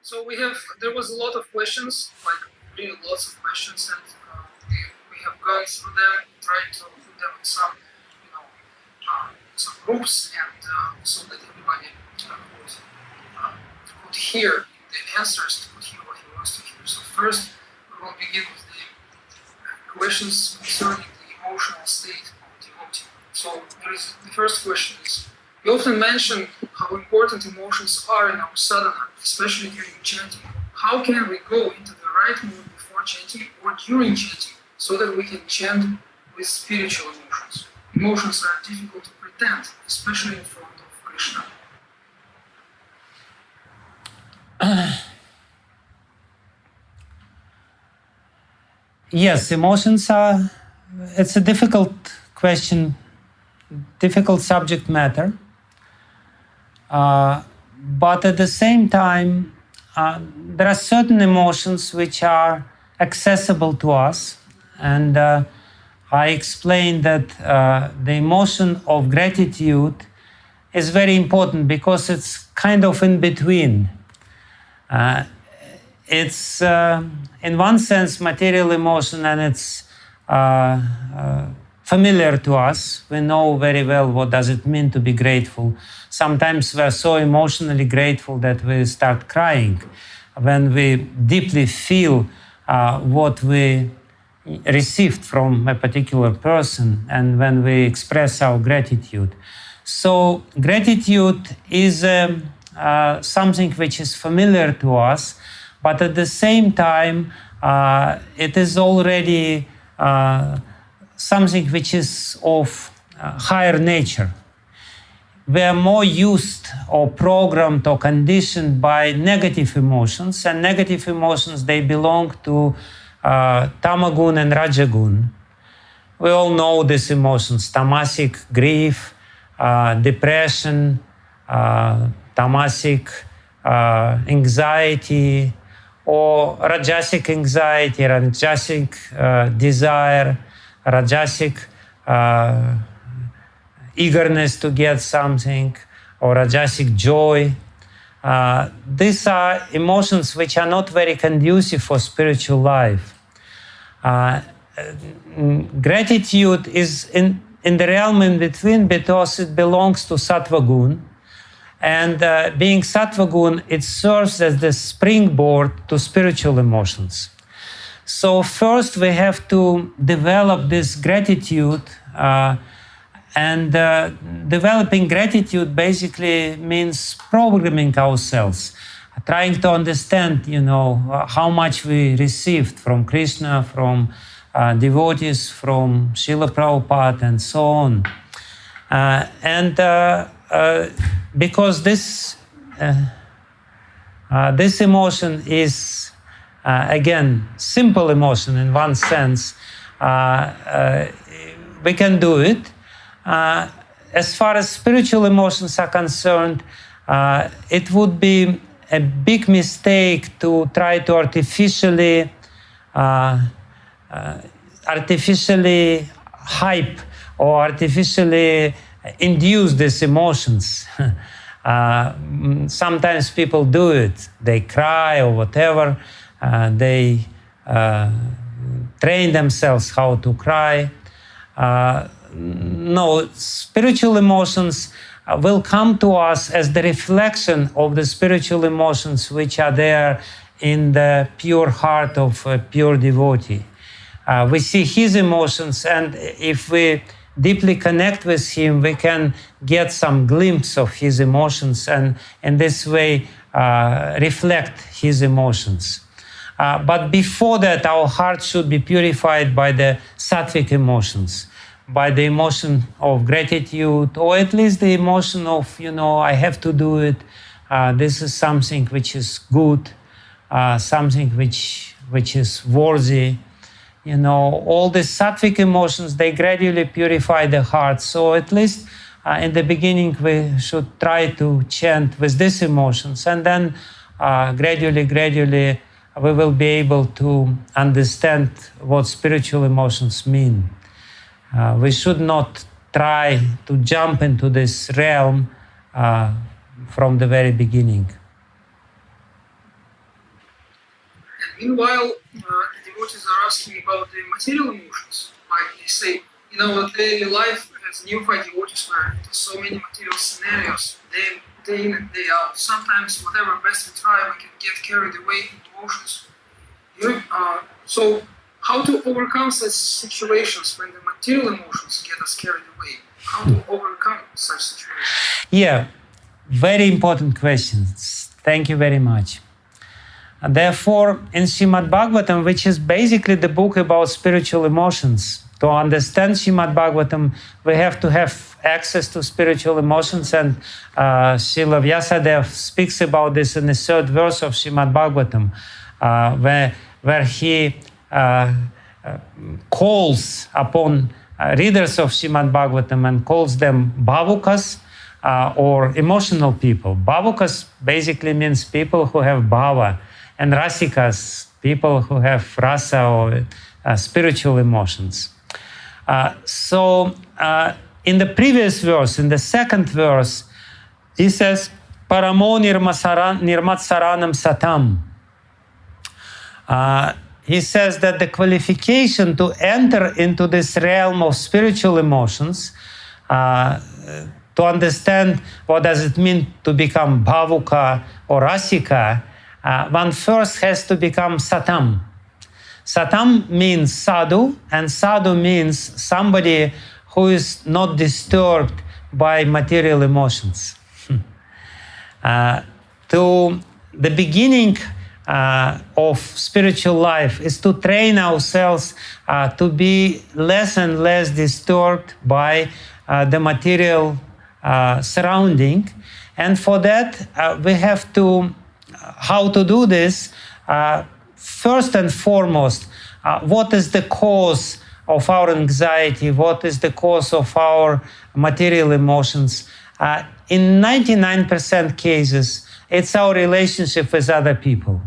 So there was a lot of questions, like really lots of questions, and we have gone through them, tried to put them in some, some groups, and so that everybody could hear the answers, could hear what he wants to hear. So first, we will begin with the questions concerning the emotional state of the devotee. So the first question is, we often mention how important emotions are in our sadhana, especially during chanting. How can we go into the right mood before chanting or during chanting so that we can chant with spiritual emotions? Emotions are difficult to pretend, especially in front of Krishna. Yes, emotions are, it's a difficult question, difficult subject matter. But at the same time, there are certain emotions which are accessible to us. And I explained that the emotion of gratitude is very important because it's kind of in between. It's, in one sense, material emotion, and it's familiar to us. We know very well what does it mean to be grateful. Sometimes we are so emotionally grateful that we start crying when we deeply feel what we received from a particular person and when we express our gratitude. So gratitude is something which is familiar to us, but at the same time it is already something which is of higher nature. We are more used or programmed or conditioned by negative emotions, and negative emotions, they belong to tamagun and rajagun. We all know these emotions: tamasic grief, depression, tamasic anxiety, or rajasic anxiety, rajasic desire, rajasic eagerness to get something, or rajasic joy. These are emotions which are not very conducive for spiritual life. Gratitude is in the realm in between because it belongs to sattva gun. And being sattva gun, it serves as the springboard to spiritual emotions. So first we have to develop this gratitude, and developing gratitude basically means programming ourselves, trying to understand, how much we received from Krishna, from devotees, from Srila Prabhupada, and so on. Because this emotion is, again, simple emotion in one sense, we can do it. As far as spiritual emotions are concerned, it would be a big mistake to try to artificially hype or artificially induce these emotions. Sometimes people do it. They cry or whatever. They train themselves how to cry. No, spiritual emotions will come to us as the reflection of the spiritual emotions which are there in the pure heart of a pure devotee. We see his emotions, and if we deeply connect with him, we can get some glimpse of his emotions and in this way reflect his emotions. But before that, our heart should be purified by the sattvic emotions, by the emotion of gratitude, or at least the emotion of, I have to do it. This is something which is good, something which is worthy. All the sattvic emotions, they gradually purify the heart. So at least in the beginning, we should try to chant with these emotions, and then gradually, we will be able to understand what spiritual emotions mean. We should not try to jump into this realm from the very beginning. Meanwhile, devotees are asking about the material emotions. Like they say, in our daily life, as neophyte devotees, we're into so many material scenarios, day in and day out. Sometimes, whatever best we try, we can get carried away in emotions. So, how to overcome such situations when the material emotions get us carried away? How to overcome such situations? Yeah, very important questions. Thank you very much. Therefore, in Srimad Bhagavatam, which is basically the book about spiritual emotions, to understand Srimad Bhagavatam, we have to have access to spiritual emotions, and Srila Vyasadeva speaks about this in the 3rd verse of Srimad Bhagavatam, where he calls upon readers of Srimad Bhagavatam and calls them bhavukas, or emotional people. Bhavukas basically means people who have bhava, and rasikas, people who have rasa or spiritual emotions. So in the previous verse, in the 2nd verse, he says, Paramo nirmatsaranam satam. He says that the qualification to enter into this realm of spiritual emotions, to understand what does it mean to become bhavuka or rasika, one first has to become satam. Satam means sadhu, and sadhu means somebody who is not disturbed by material emotions. To the beginning of spiritual life is to train ourselves to be less and less disturbed by the material surrounding, and for that we have to how to do this. First and foremost, what is the cause of our anxiety? What is the cause of our material emotions? In 99% cases, it's our relationship with other people.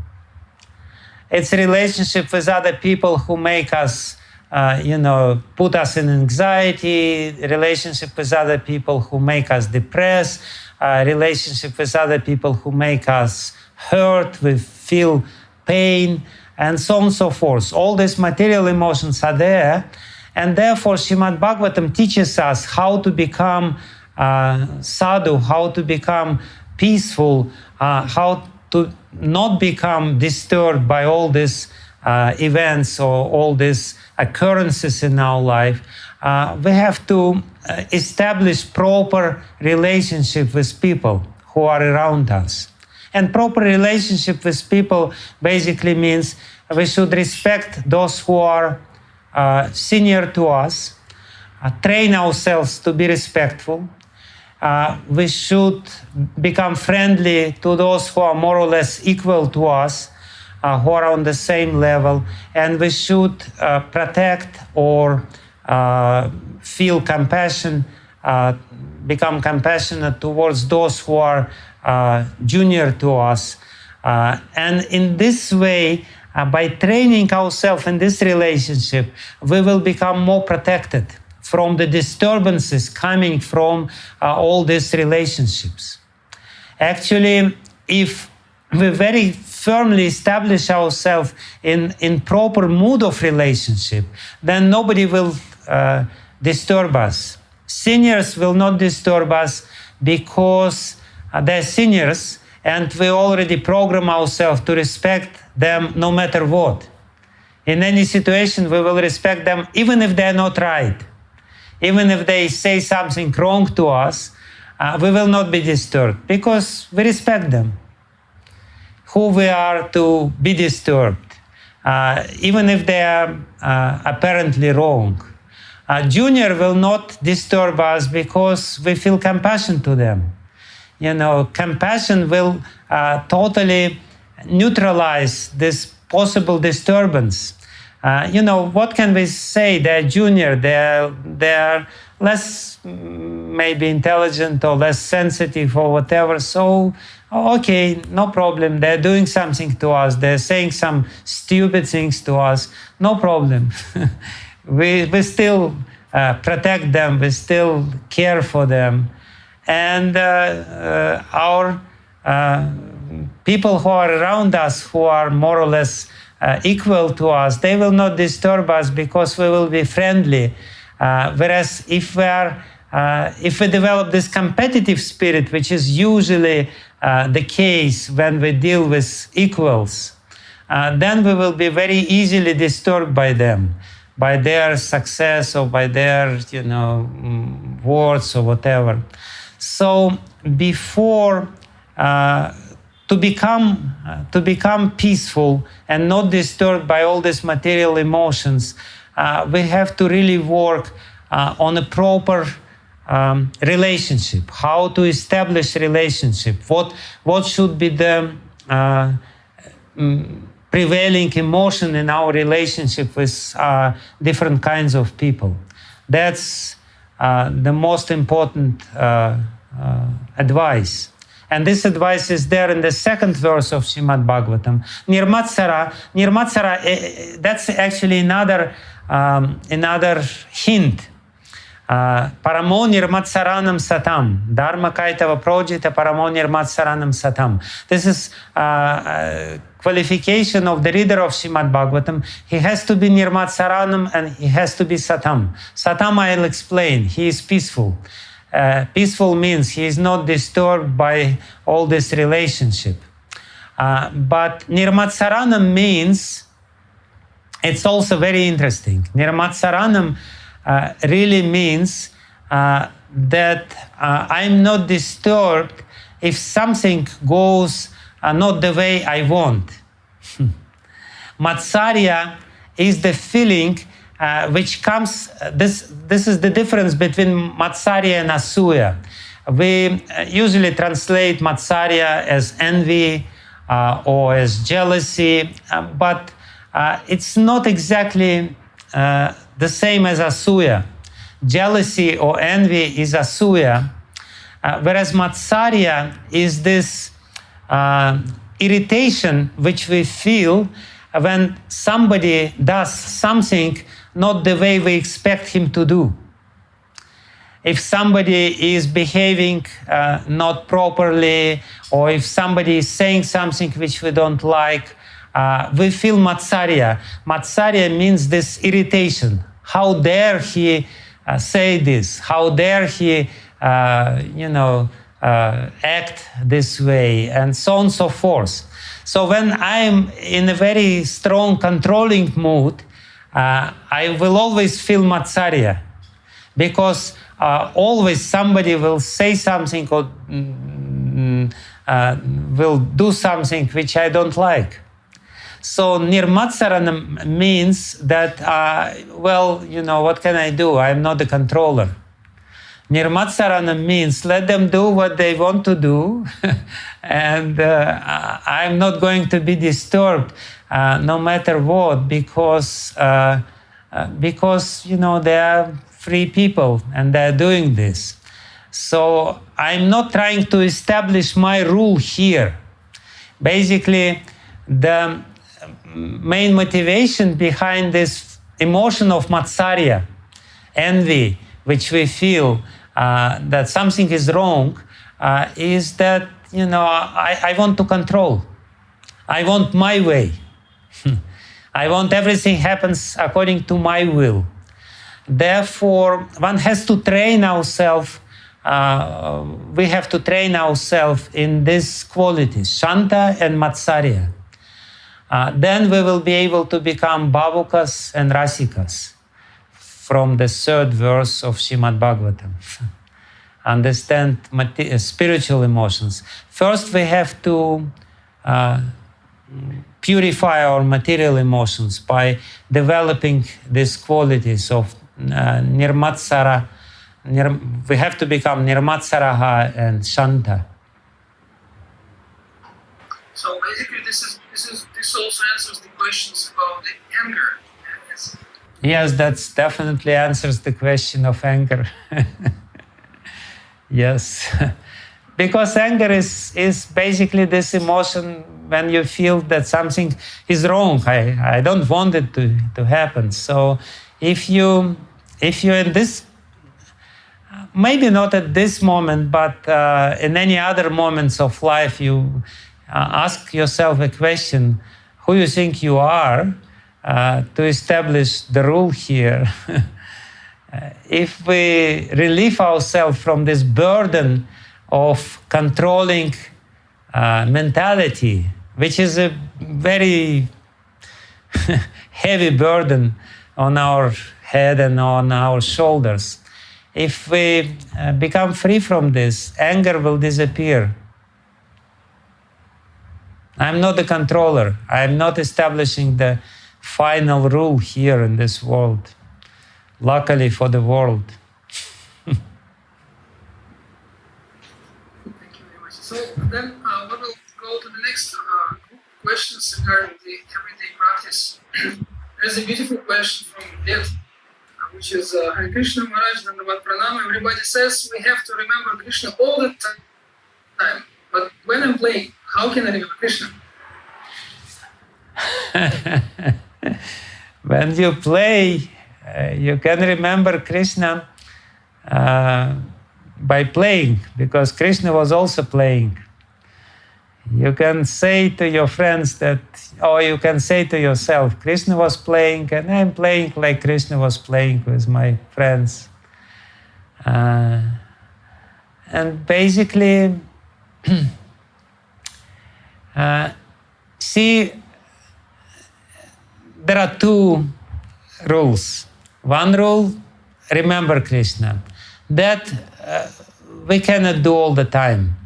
It's a relationship with other people who make us, put us in anxiety, relationship with other people who make us depressed, relationship with other people who make us hurt, we feel pain, and so on and so forth. All these material emotions are there, and therefore Srimad Bhagavatam teaches us how to become sadhu, how to become peaceful, how to not become disturbed by all these events or all these occurrences in our life. We have to establish proper relationship with people who are around us. And proper relationship with people basically means we should respect those who are senior to us, train ourselves to be respectful. We should become friendly to those who are more or less equal to us, who are on the same level, and we should protect or feel compassion, become compassionate towards those who are junior to us. And in this way, by training ourselves in this relationship, we will become more protected from the disturbances coming from all these relationships. Actually, if we very firmly establish ourselves in proper mood of relationship, then nobody will disturb us. Seniors will not disturb us because they're seniors, and we already program ourselves to respect them no matter what. In any situation, we will respect them even if they're not right. Even if they say something wrong to us, we will not be disturbed because we respect them. Who we are to be disturbed, even if they are apparently wrong. Junior will not disturb us because we feel compassion to them. Compassion will totally neutralize this possible disturbance. What can we say? They're junior, they're less maybe intelligent or less sensitive or whatever. So, okay, no problem. They're doing something to us. They're saying some stupid things to us. No problem. we still protect them. We still care for them. And our people who are around us, who are more or less equal to us, they will not disturb us because we will be friendly. Whereas if we develop this competitive spirit, which is usually the case when we deal with equals, then we will be very easily disturbed by them, by their success or by their, words or whatever. So before to become peaceful and not disturbed by all these material emotions, we have to really work on a proper relationship. How to establish relationship? What should be the prevailing emotion in our relationship with different kinds of people? That's the most important advice. And this advice is there in the second verse of Srimad Bhagavatam. Nirmatsara, that's actually another hint. Paramo nirmatsaranam satam. Dharma kaitava projita paramo nirmatsaranam satam. This is qualification of the reader of Srimad Bhagavatam. He has to be nirmatsaranam and he has to be satam. Satam I'll explain. He is peaceful. Peaceful means he is not disturbed by all this relationship. But nirmatsaranam means, it's also very interesting. Nirmatsaranam really means that I'm not disturbed if something goes not the way I want. Matsarya is the feeling which comes, this is the difference between Matsarya and Asuya. We usually translate Matsarya as envy or as jealousy, but it's not exactly the same as Asuya. Jealousy or envy is Asuya, whereas Matsarya is this irritation which we feel when somebody does something not the way we expect him to do. If somebody is behaving not properly, or if somebody is saying something which we don't like, we feel Matsarya. Matsarya means this irritation. How dare he say this? How dare he, act this way? And so on and so forth. So when I'm in a very strong controlling mood, I will always feel Matsarya, because always somebody will say something or will do something which I don't like. So nirmatsaranam means that, what can I do? I'm not the controller. Nirmatsaranam means let them do what they want to do, and I'm not going to be disturbed no matter what, because they are free people and they're doing this. So I'm not trying to establish my rule here. Basically, the main motivation behind this emotion of Matsarya, envy, which we feel that something is wrong, is that, I want to control. I want my way. I want everything happens according to my will. Therefore, one has to train ourselves. We have to train ourselves in these qualities, Shanta and Matsarya. Then we will be able to become Bhavukas and Rasikas from the third verse of Srimad Bhagavatam. Understand spiritual emotions. First, we have to purify our material emotions by developing these qualities of nirmatsara. We have to become nirmatsaraha and shanta. So basically, this also answers the questions about the anger. Yes, that definitely answers the question of anger. Yes, because anger is basically this emotion when you feel that something is wrong. I don't want it to happen. So if you're in this, maybe not at this moment, but in any other moments of life, you ask yourself a question: who you think you are to establish the rule here. If we relieve ourselves from this burden of controlling mentality, which is a very heavy burden on our head and on our shoulders, if we become free from this, anger will disappear. I'm not the controller. I'm not establishing the final rule here in this world. Luckily for the world. Thank you very much. So then we will go to the next questions regarding the everyday practice. There's a beautiful question from Dev, which is Hare Krishna Maharaj Dandavat Pranam. Everybody says we have to remember Krishna all the time. But when I'm playing, how can I remember Krishna? When you play, you can remember Krishna by playing, because Krishna was also playing. You can say to your friends that, or you can say to yourself, Krishna was playing and I'm playing like Krishna was playing with my friends. And basically, see, there are two rules. One rule, remember Krishna. That we cannot do all the time.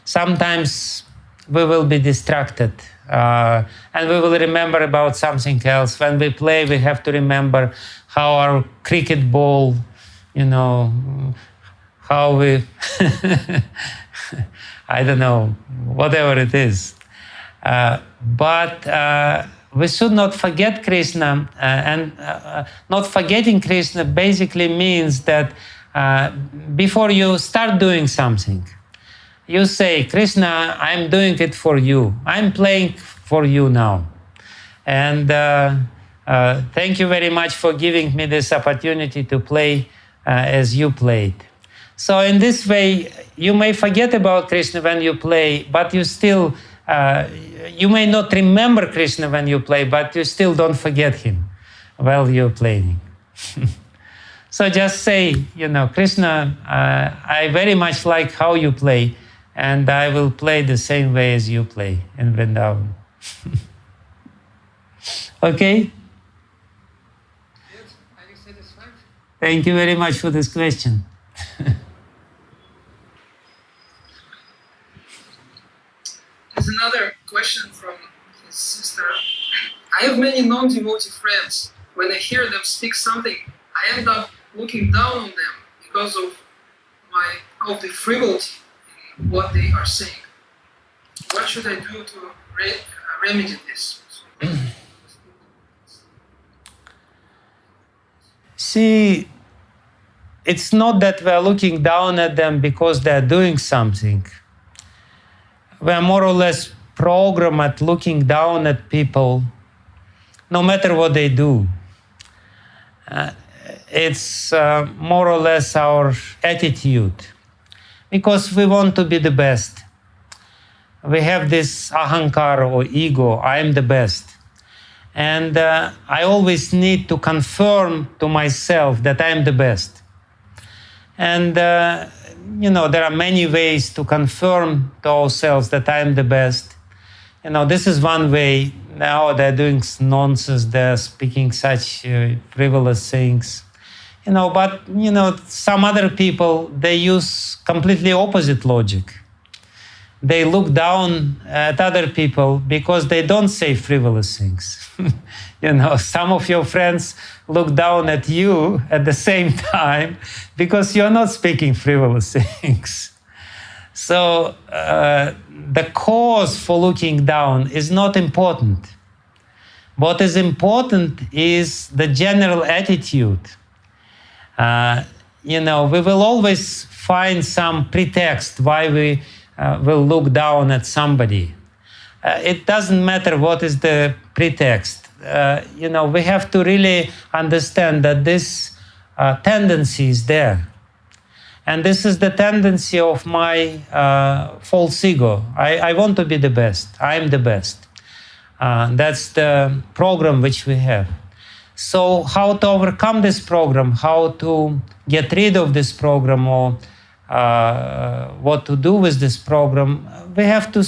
Sometimes we will be distracted and we will remember about something else. When we play, we have to remember how our cricket ball, how we, I don't know, whatever it is. But we should not forget Krishna, and not forgetting Krishna basically means that before you start doing something, you say, Krishna, I'm doing it for you. I'm playing for you now. And thank you very much for giving me this opportunity to play as you played. So in this way, you may forget about Krishna when you play, but you still, you may not remember Krishna when you play, but you still don't forget him while you're playing. So just say, Krishna, I very much like how you play, and I will play the same way as you play in Vrindavan. Okay? Yes, are you satisfied? Thank you very much for this question. There's another question from his sister. I have many non-devotee friends. When I hear them speak something, I end up looking down on them because of the frivolity in what they are saying. What should I do to remedy this? See, it's not that we're looking down at them because they're doing something. We're more or less programmed at looking down at people no matter what they do. It's more or less our attitude, because we want to be the best. We have this ahankara or ego, I am the best. And I always need to confirm to myself that I am the best. And, there are many ways to confirm to ourselves that I am the best. This is one way. Now they're doing nonsense, they're speaking such frivolous things. But some other people, they use completely opposite logic. They look down at other people because they don't say frivolous things. Some of your friends look down at you at the same time because you're not speaking frivolous things. So the cause for looking down is not important. What is important is the general attitude. We will always find some pretext why we will look down at somebody. It doesn't matter what is the pretext. We have to really understand that this tendency is there. And this is the tendency of my false ego. I want to be the best. I am the best. That's the program which we have. So how to overcome this program, how to get rid of this program, or what to do with this program, we have to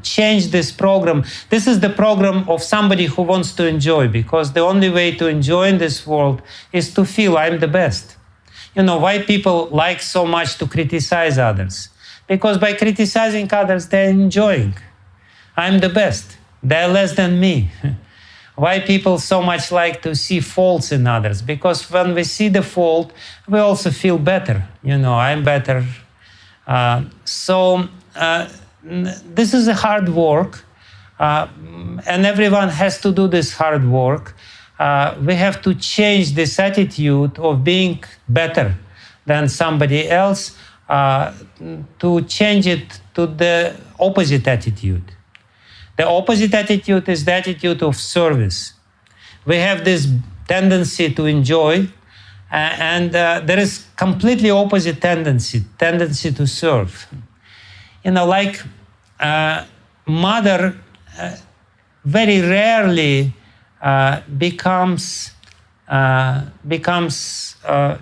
change this program. This is the program of somebody who wants to enjoy, because the only way to enjoy in this world is to feel I'm the best. You know, why people like so much to criticize others? Because by criticizing others, they're enjoying. I'm the best. They're less than me. Why people so much like to see faults in others? Because when we see the fault, we also feel better. You know, I'm better. This is a hard work, and everyone has to do this hard work. We have to change this attitude of being better than somebody else, to change it to the opposite attitude. The opposite attitude is the attitude of service. We have this tendency to enjoy, and there is completely opposite tendency to serve. You know, like mother very rarely becomes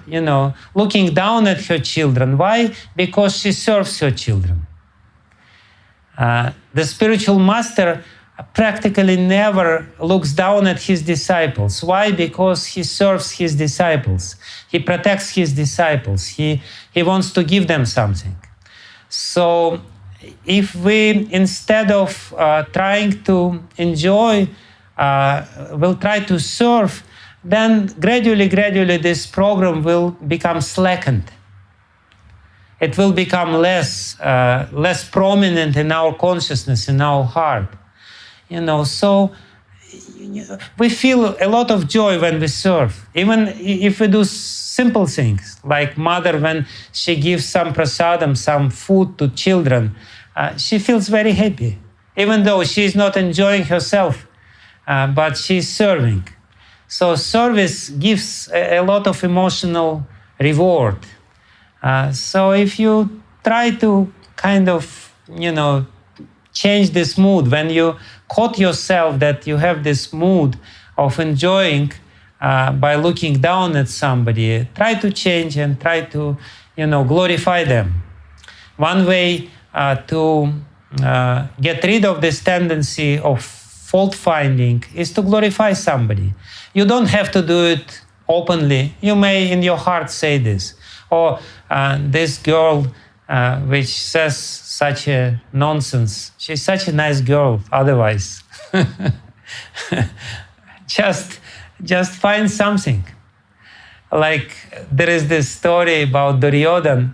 you know, looking down at her children. Why? Because she serves her children. The spiritual master practically never looks down at his disciples. Why? Because he serves his disciples. He protects his disciples. He wants to give them something. So if we, instead of trying to enjoy, will try to serve, then gradually this program will become slackened. It will become less prominent in our consciousness, in our heart. You know, so we feel a lot of joy when we serve, even if we do simple things, like mother when she gives some prasadam, some food to children, she feels very happy, even though she is not enjoying herself, but she's serving. So service gives a lot of emotional reward. So if you try to kind of, you know, change this mood, when you caught yourself that you have this mood of enjoying by looking down at somebody, try to change and try to, you know, glorify them. One way to get rid of this tendency of fault finding is to glorify somebody. You don't have to do it openly. You may in your heart say this. Or this girl which says such a nonsense, she's such a nice girl otherwise. just find something. Like there is this story about Duryodhana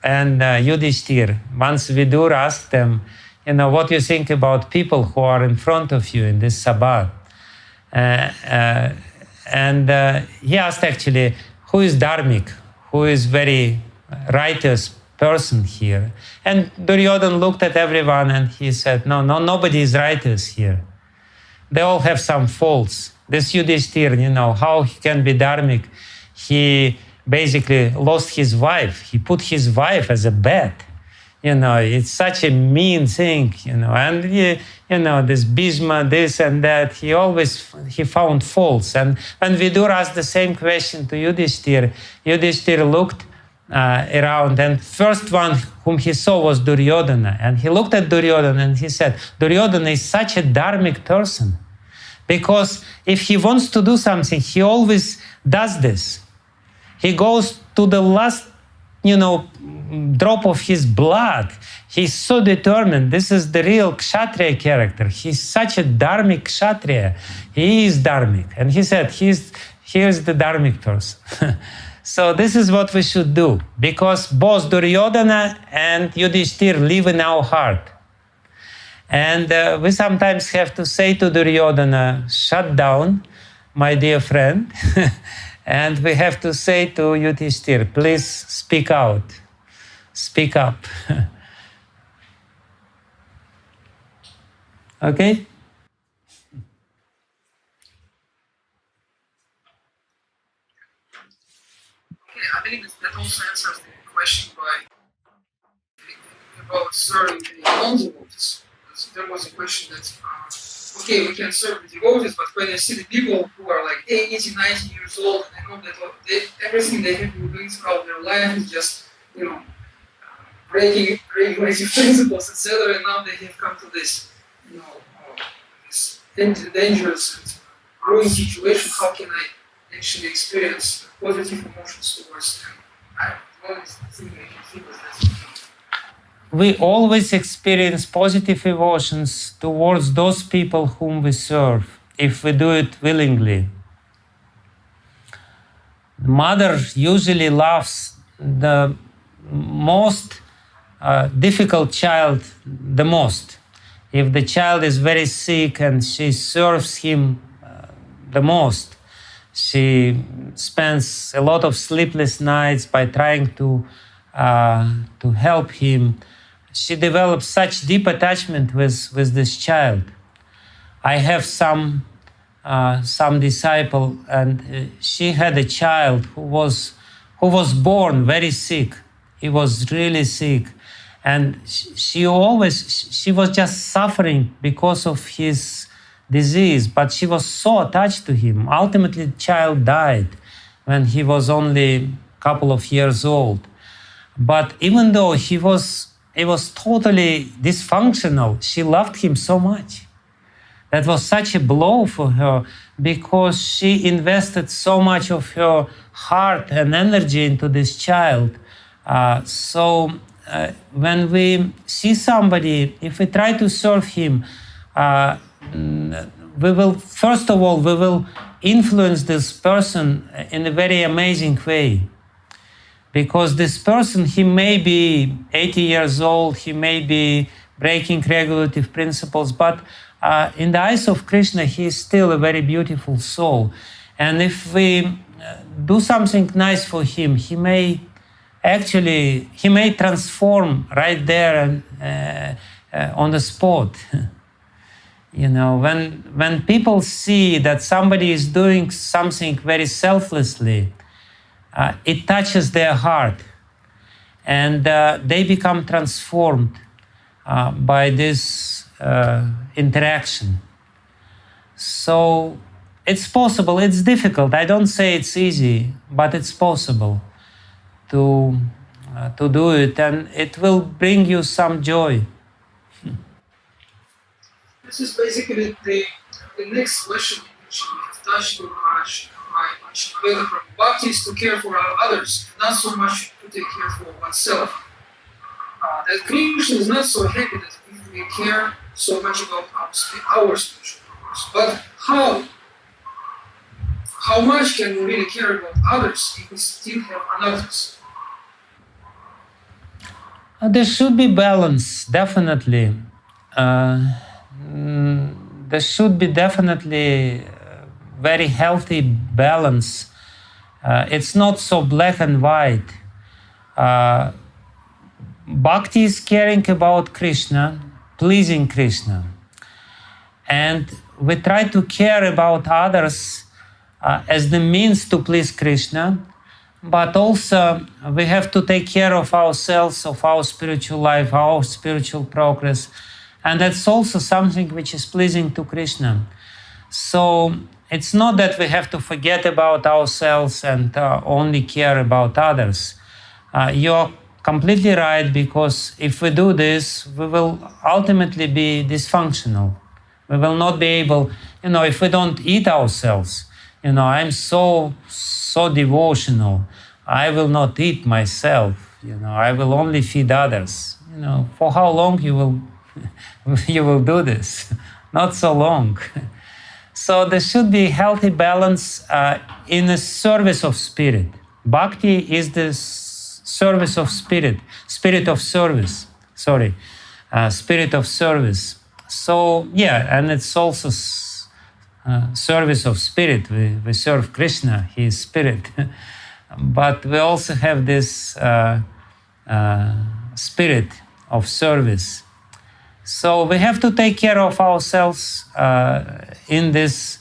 and Yudhishthir. Once Vidur asked them, you know, what you think about people who are in front of you in this sabha. And he asked actually, who is dharmic? Who is very righteous person here? And Duryodhana looked at everyone and he said, no, nobody is righteous here. They all have some faults. This Yudhishthir, you know, how he can be dharmic? He basically lost his wife. He put his wife as a bet. You know, it's such a mean thing, you know. And, you know, this Bhishma, this and that, he found faults. And when Vidur asked the same question to Yudhishthir, Yudhishthir looked around, and first one whom he saw was Duryodhana. And he looked at Duryodhana and he said, Duryodhana is such a dharmic person. Because if he wants to do something, he always does this. He goes to the last, you know, drop of his blood. He's so determined. This is the real kshatriya character. He's such a dharmic kshatriya. He is dharmic. And he said, here's the dharmic person. So this is what we should do, because both Duryodhana and Yudhishthir live in our heart. And we sometimes have to say to Duryodhana, shut down, my dear friend. And we have to say to Yudhishthir, please speak out, speak up. Okay? I believe that also answers the question about serving the non-devotees. There was a question that okay, we can serve the devotees, but when I see the people who are like 80, 90 years old, and I know that everything they have been doing throughout their life is just, breaking regulative principles, etc., and now they have come to this, this dangerous and growing situation. How can I actually experience positive emotions towards them? The only thing I can think is that. We always experience positive emotions towards those people whom we serve, if we do it willingly. The mother usually loves the most difficult child the most. If the child is very sick and she serves him the most, she spends a lot of sleepless nights by trying to help him. She develops such deep attachment with this child. I have some disciple, and she had a child who was born very sick. He was really sick, and she was just suffering because of his disease. But she was so attached to him. Ultimately, the child died when he was only a couple of years old. But even though he was totally dysfunctional, she loved him so much. That was such a blow for her, because she invested so much of her heart and energy into this child. So when we see somebody, if we try to serve him, we will, first of all, we will influence this person in a very amazing way. Because this person, he may be 80 years old, he may be breaking regulative principles, but in the eyes of Krishna, he is still a very beautiful soul. And if we do something nice for him, he may transform right there on the spot. When people see that somebody is doing something very selflessly, it touches their heart, and they become transformed by this interaction. So it's possible. It's difficult. I don't say it's easy, but it's possible to do it, and it will bring you some joy. This is basically the next question which we have touched on by Srila Prabhupada. Bhakti is to care for others, not so much to take care for oneself. That Krishna is not so happy that we care so much about our spiritual progress. But how much can we really care about others if we still have anarthas? There should be balance, definitely. There should be definitely very healthy balance. It's not so black and white. Bhakti is caring about Krishna, pleasing Krishna. And we try to care about others as the means to please Krishna, but also we have to take care of ourselves, of our spiritual life, our spiritual progress. And that's also something which is pleasing to Krishna. So it's not that we have to forget about ourselves and only care about others. You're completely right, because if we do this, we will ultimately be dysfunctional. We will not be able, if we don't eat ourselves, I'm so devotional, I will not eat myself, I will only feed others. For how long you will do this? Not so long. So there should be healthy balance in the service of spirit. Bhakti is the service of spirit of service. Spirit of service. So and it's also service of spirit. We serve Krishna, He is spirit. But we also have this spirit of service. So we have to take care of ourselves in this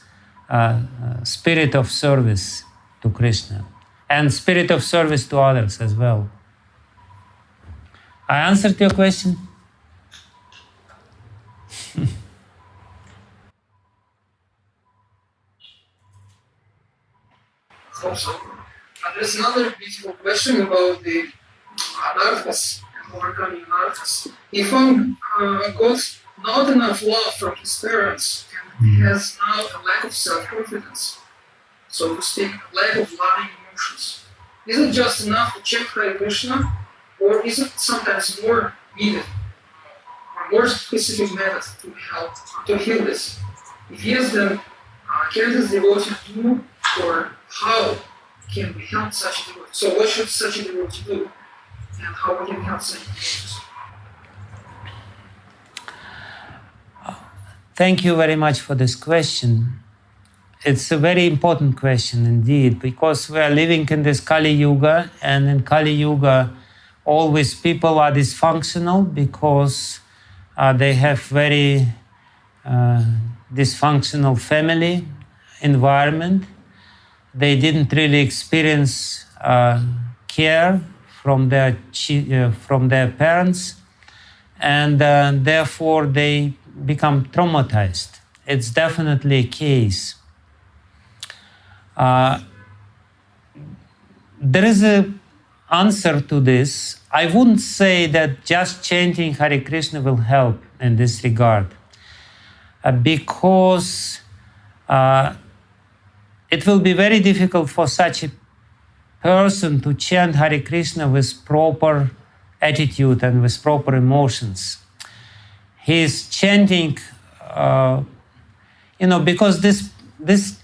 spirit of service to Krishna, and spirit of service to others as well. I answered your question? hope so. There's another beautiful question about the anarthas, overcoming anarthas. If one got not enough love from his parents and he has now a lack of self-confidence, so to speak, lack of loving emotions, is it just enough to chant Hare Krishna, or is it sometimes more needed, or more specific method to help, to heal this? If yes, then can this devotee do, or how can we help such a devotee? So what should such a devotee do, and how we can help such devotees? Thank you very much for this question. It's a very important question indeed, because we are living in this Kali Yuga, and in Kali Yuga, always people are dysfunctional because they have very dysfunctional family environment. They didn't really experience care from their parents, and therefore they become traumatized. It's definitely a case. There is an answer to this. I wouldn't say that just chanting Hare Krishna will help in this regard, because it will be very difficult for such a person to chant Hare Krishna with proper attitude and with proper emotions. He is chanting, because this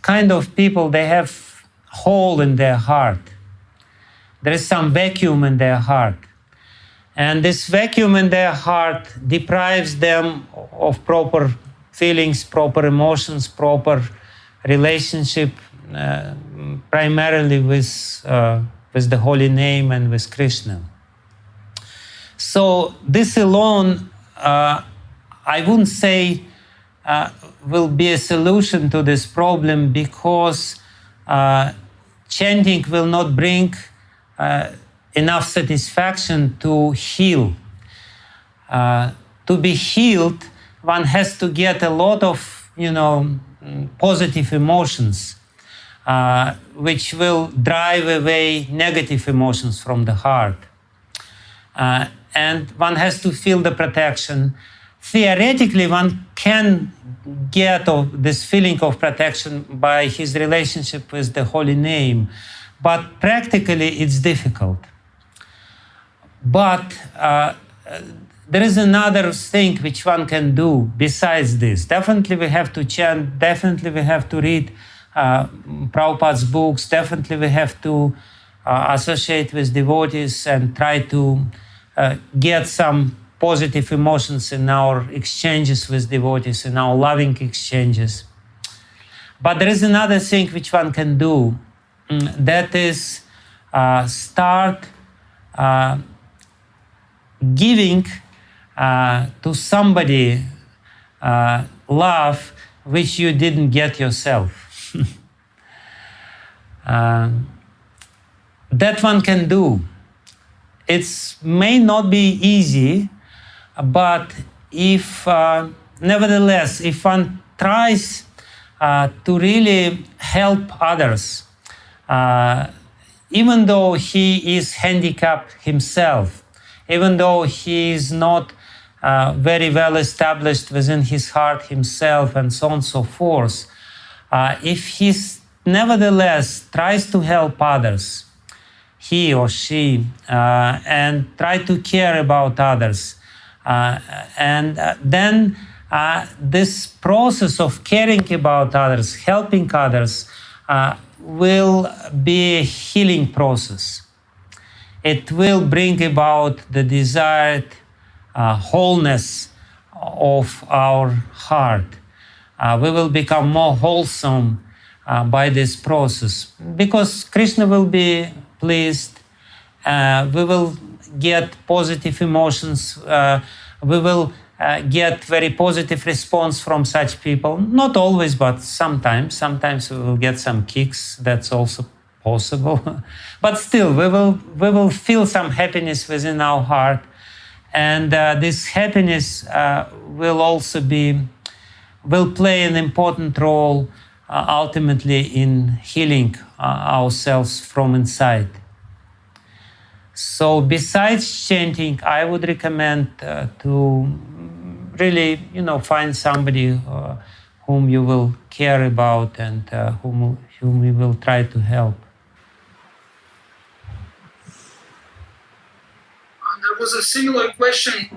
kind of people, they have hole in their heart. There is some vacuum in their heart. And this vacuum in their heart deprives them of proper feelings, proper emotions, proper relationship, primarily with the holy name and with Krishna. So this alone, I wouldn't say will be a solution to this problem, because chanting will not bring enough satisfaction to heal. To be healed, one has to get a lot of, positive emotions, which will drive away negative emotions from the heart. And one has to feel the protection. Theoretically, one can get this feeling of protection by his relationship with the holy name, but practically it's difficult. But there is another thing which one can do besides this. Definitely we have to chant, definitely we have to read Prabhupada's books, definitely we have to associate with devotees and try to get some positive emotions in our exchanges with devotees, in our loving exchanges. But there is another thing which one can do, that is start giving to somebody love which you didn't get yourself. That one can do. It may not be easy, but if nevertheless, if one tries to really help others, even though he is handicapped himself, even though he is not very well established within his heart himself, and so on and so forth, if he nevertheless tries to help others, he or she, and try to care about others, and then this process of caring about others, helping others, will be a healing process. It will bring about the desired wholeness of our heart. We will become more wholesome by this process, because Krishna will be pleased. We will get positive emotions. We will get very positive response from such people. Not always, but sometimes. Sometimes we will get some kicks. That's also possible. But still, we will feel some happiness within our heart. And this happiness will play an important role ultimately in healing ourselves from inside. So besides chanting, I would recommend to really, find somebody whom you will care about and whom you will try to help. There was a similar question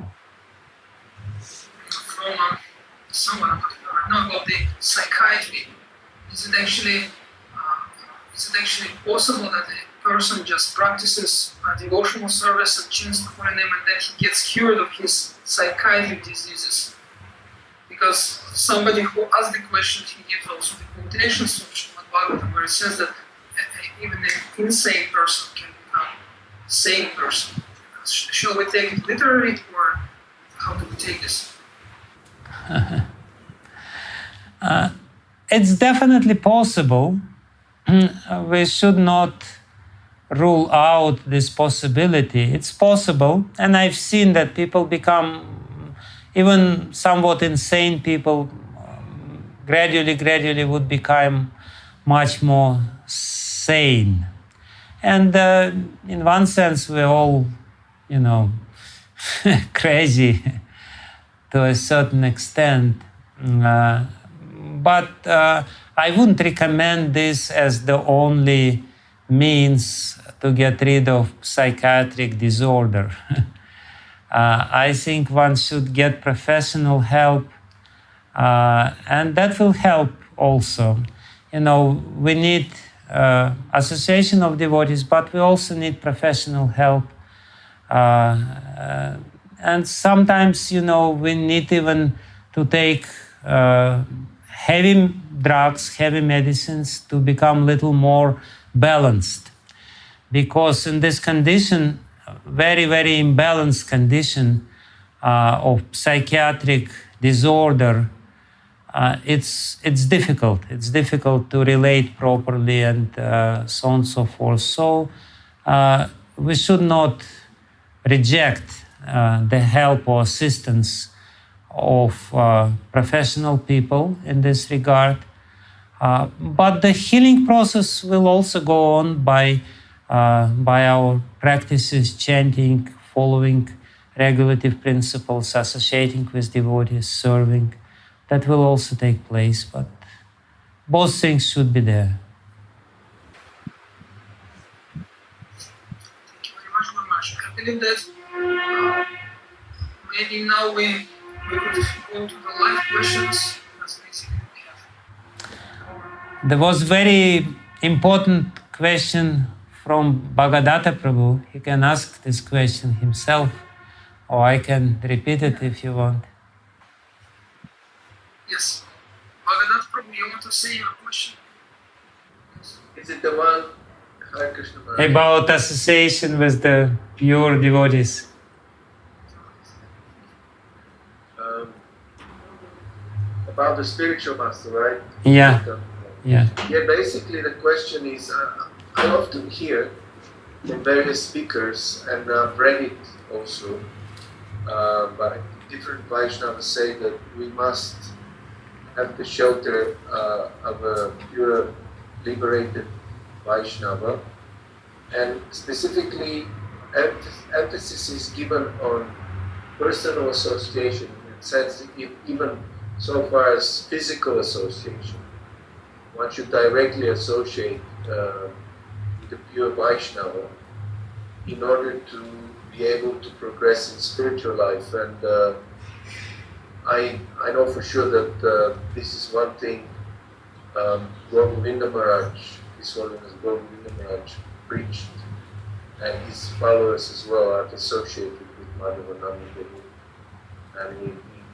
from someone, I don't know, about the psychiatry. Is it actually possible that a person just practices devotional service and chants the holy name and then he gets cured of his psychiatric diseases? Because somebody who asked the question, he gives also the quotations from Srimad Bhagavatam where it says that even an insane person can become a sane person. Shall we take it literally, or how do we take this? It's definitely possible. We should not rule out this possibility. It's possible, and I've seen that people become, even somewhat insane people, gradually would become much more sane. And in one sense, we're all, crazy to a certain extent. But I wouldn't recommend this as the only means to get rid of psychiatric disorder. I think one should get professional help, and that will help also. We need association of devotees, but we also need professional help. And sometimes, we need even to take heavy drugs, heavy medicines to become a little more balanced. Because in this condition, very, very imbalanced condition of psychiatric disorder, it's difficult. It's difficult to relate properly and so on and so forth. So we should not reject the help or assistance of professional people in this regard. But the healing process will also go on by our practices, chanting, following regulative principles, associating with devotees, serving. That will also take place, but both things should be there. Thank you very much. I believe that maybe now we could go to the live questions. That's basically what we have. There was very important question from Bhagadatta Prabhu. He can ask this question himself, or I can repeat it if you want. Yes. Bhagadatta Prabhu, you want to say your question? Is it the one, Hare Krishna Maharaj? About association with the pure devotees. About the spiritual master, right? Yeah. Yeah. Yeah, basically the question is, I often hear from various speakers, and I've read it also, by different Vaishnavas say that we must have the shelter of a pure, liberated Vaishnava, and specifically emphasis is given on personal association, in the sense that even so far as physical association. One should directly associate with the pure Vaishnava in order to be able to progress in spiritual life. And I know for sure that this is one thing Govinda Maharaj, His Holiness Govinda Maharaj, preached, and his followers as well are associated with Madhavananda Devi, and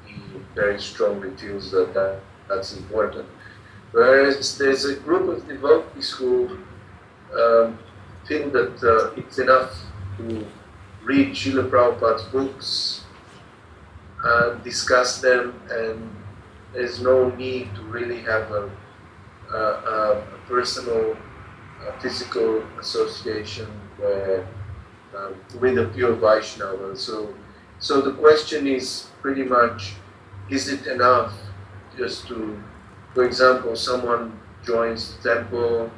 he very strongly feels that that's important. Whereas there's a group of devotees who feel that it's enough to read Srila Prabhupada's books and discuss them, and there's no need to really have a personal, physical association with a pure Vaishnava. So the question is pretty much, is it enough just to For example, someone joins the temple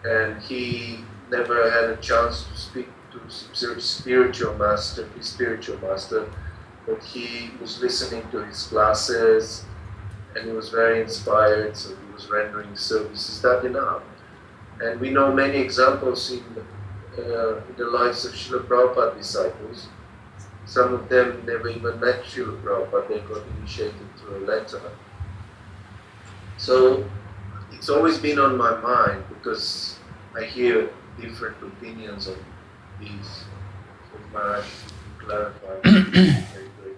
and he never had a chance to speak to his spiritual master, but he was listening to his classes and he was very inspired, so he was rendering service. Is that enough? And we know many examples in the lives of Srila Prabhupada disciples. Some of them never even met Srila Prabhupada, they got initiated through a letter. So it's always been on my mind because I hear different opinions on these. So Maharaj, clarify. Very grateful.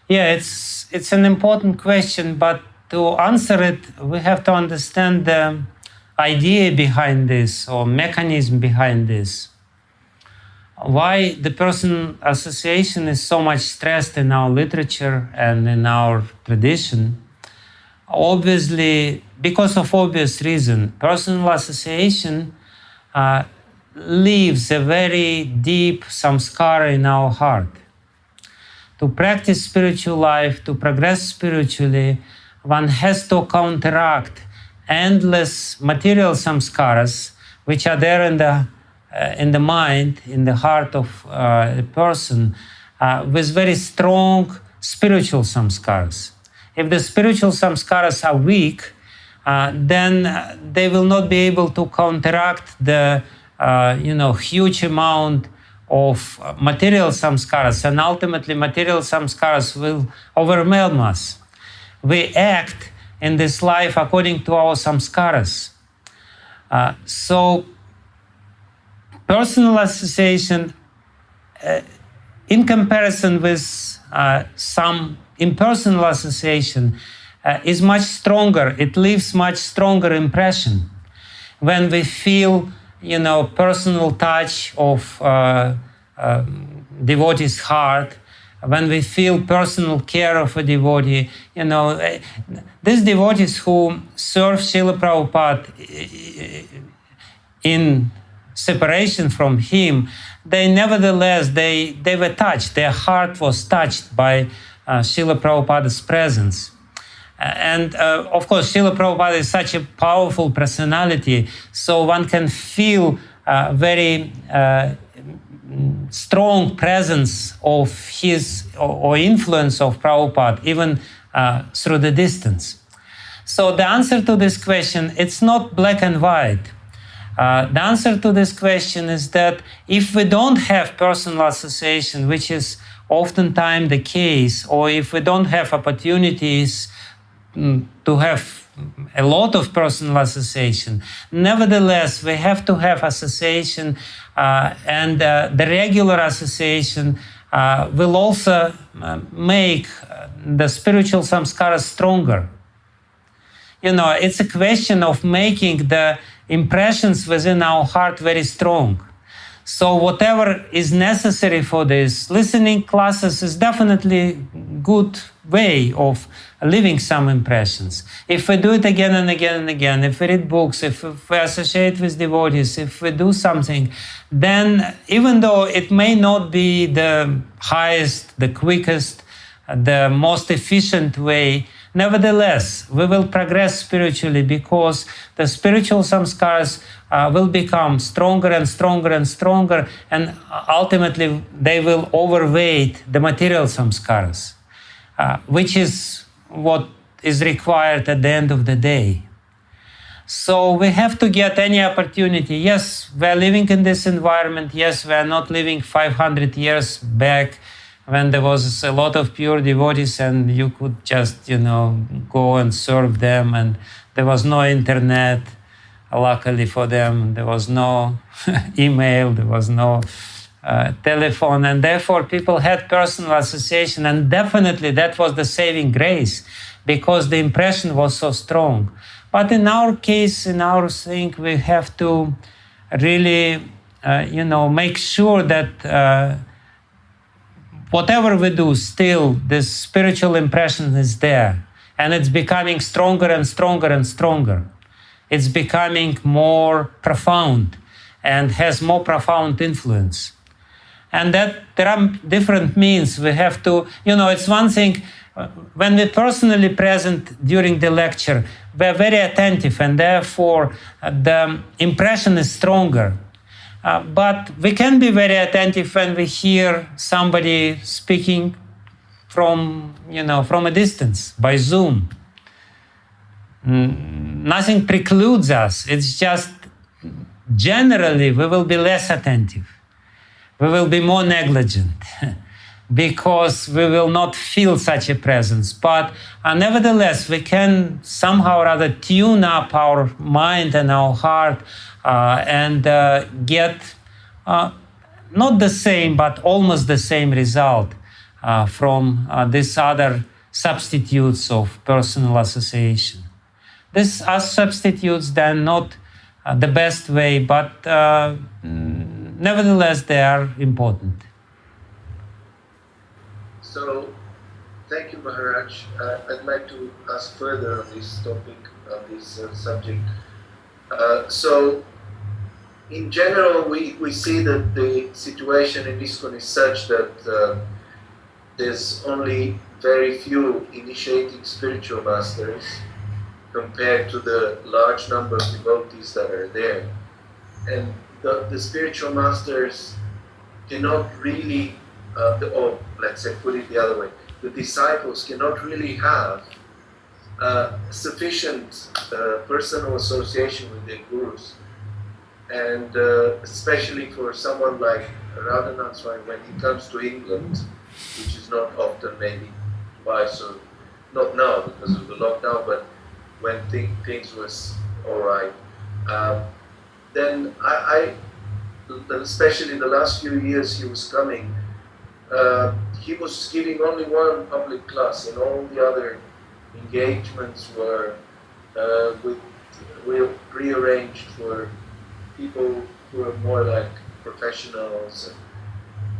Yeah, it's an important question, but to answer it, we have to understand the idea behind this or mechanism behind this. Why the person association is so much stressed in our literature and in our tradition. Obviously, because of obvious reason, personal association leaves a very deep samskara in our heart. To practice spiritual life, to progress spiritually, one has to counteract endless material samskaras which are there in the mind, in the heart of a person, with very strong spiritual samskaras. If the spiritual samskaras are weak, then they will not be able to counteract the huge amount of material samskaras, and ultimately material samskaras will overwhelm us. We act in this life according to our samskaras. So personal association, in comparison with some impersonal association, is much stronger. It leaves much stronger impression when we feel, personal touch of devotee's heart, when we feel personal care of a devotee. These devotees who serve Srila Prabhupada in separation from him, they nevertheless, they were touched. Their heart was touched by Srila Prabhupada's presence. And of course, Srila Prabhupada is such a powerful personality, so one can feel very strong presence of his or influence of Prabhupada, even through the distance. So the answer to this question, it's not black and white. The answer to this question is that if we don't have personal association, which is oftentimes the case, or if we don't have opportunities to have a lot of personal association, nevertheless, we have to have association, and the regular association will also make the spiritual samskara stronger. It's a question of making the impressions within our heart very strong. So whatever is necessary for this, listening classes is definitely a good way of leaving some impressions. If we do it again and again and again, if we read books, if we associate with devotees, if we do something, then even though it may not be the highest, the quickest, the most efficient way, nevertheless, we will progress spiritually because the spiritual samskaras will become stronger and stronger and stronger, and ultimately they will overweight the material samskaras, which is what is required at the end of the day. So we have to get any opportunity. Yes, we are living in this environment. Yes, we are not living 500 years back when there was a lot of pure devotees and you could just, go and serve them, and there was no internet, luckily for them. There was no email, there was no telephone, and therefore people had personal association, and definitely that was the saving grace because the impression was so strong. But in our case, in our thing, we have to really, make sure that whatever we do, still this spiritual impression is there, and it's becoming stronger and stronger and stronger. It's becoming more profound and has more profound influence. And that there are different means. We have to, it's one thing when we're personally present during the lecture, we're very attentive, and therefore the impression is stronger. But we can be very attentive when we hear somebody speaking from a distance by Zoom. Nothing precludes us. It's just generally we will be less attentive. We will be more negligent because we will not feel such a presence. But nevertheless, we can somehow or other tune up our mind and our heart and get not the same, but almost the same result from these other substitutes of personal association. These are substitutes, they're not the best way, but nevertheless they are important. So, thank you, Maharaj. I'd like to ask further on this topic, on this subject. So, in general, we see that the situation in ISKCON is such that there's only very few initiating spiritual masters compared to the large number of devotees that are there. And the spiritual masters cannot really, or let's say put it the other way, the disciples cannot really have sufficient personal association with their gurus. And especially for someone like Radhanath Swami, when he comes to England, which is not often, maybe twice, or not now because of the lockdown, but when things was all right, then I, especially the last few years he was coming, he was giving only one public class, and all the other engagements were prearranged for people who are more like professionals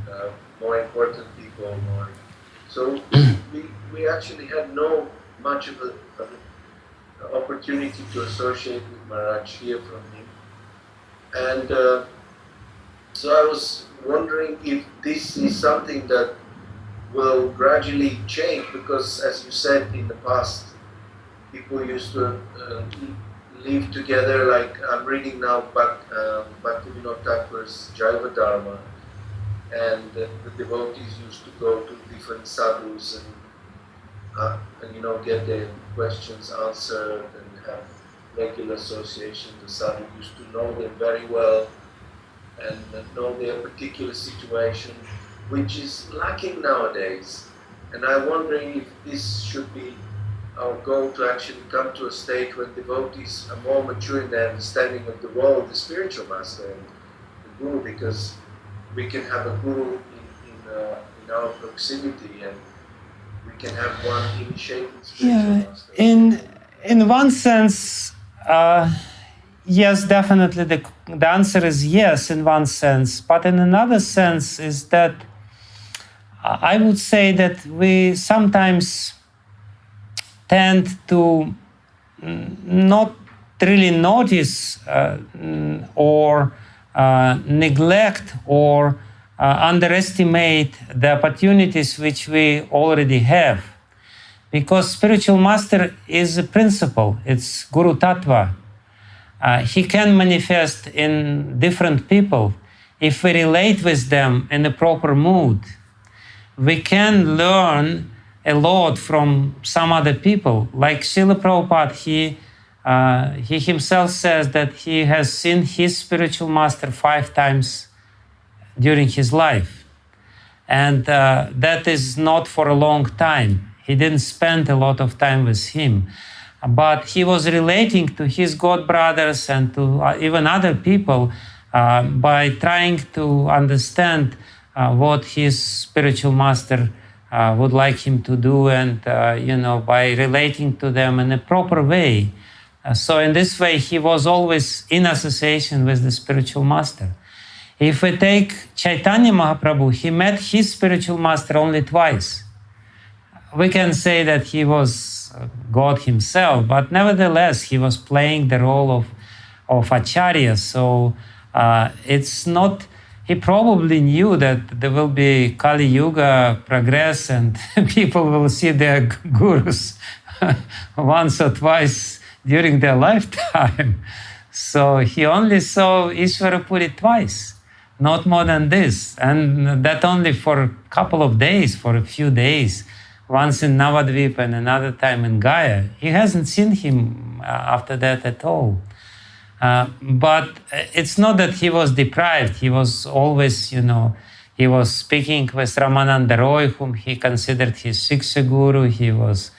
and more important people. So we actually had no much of an opportunity to associate with Maharaj, hear from him. And so I was wondering if this is something that will gradually change, because as you said in the past, people used to live together, like I'm reading now Bhakti Vijnana Goswami's Jiva Dharma, and the devotees used to go to different sadhus and get their questions answered and have regular association. The sadhu used to know them very well and know their particular situation, which is lacking nowadays. And I'm wondering if this should be our goal, to actually come to a state when devotees are more mature in their understanding of the role of the spiritual master and the guru, because we can have a guru in our proximity, and we can have one initiating spiritual master. In one sense, yes, definitely the answer is yes in one sense, but in another sense is that I would say that we sometimes tend to not really notice or neglect or underestimate the opportunities which we already have. Because spiritual master is a principle, it's Guru Tattva. He can manifest in different people if we relate with them in a proper mood. We can learn a lot from some other people. Like Srila Prabhupada, he himself says that he has seen his spiritual master 5 times during his life. And that is not for a long time. He didn't spend a lot of time with him. But he was relating to his god brothers and to even other people by trying to understand what his spiritual master would like him to do, and by relating to them in a proper way. So in this way, he was always in association with the spiritual master. If we take Chaitanya Mahaprabhu, he met his spiritual master only twice. We can say that he was God himself, but nevertheless, he was playing the role of Acharya. So it's not he probably knew that there will be Kali Yuga progress and people will see their gurus once or twice during their lifetime. So he only saw Ishvara Puri twice, not more than this. And that only for a couple of days, for a few days, once in Navadvipa and another time in Gaya. He hasn't seen him after that at all. But it's not that he was deprived. He was always, he was speaking with Ramananda Roy, whom he considered his Shiksha Guru. He was,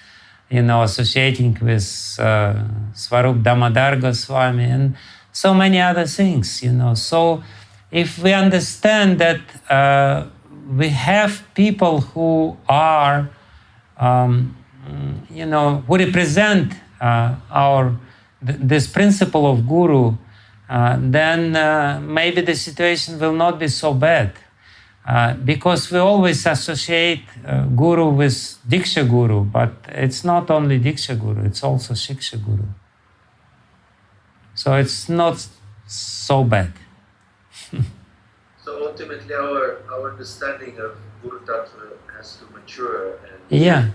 associating with Swarup Damodar Goswami and so many other things, So if we understand that we have people who are, who represent this principle of Guru, then maybe the situation will not be so bad. Because we always associate Guru with Diksha Guru, but it's not only Diksha Guru, it's also Shiksha Guru. So it's not so bad. So ultimately our understanding of Guru Tattva has to mature, and Yeah.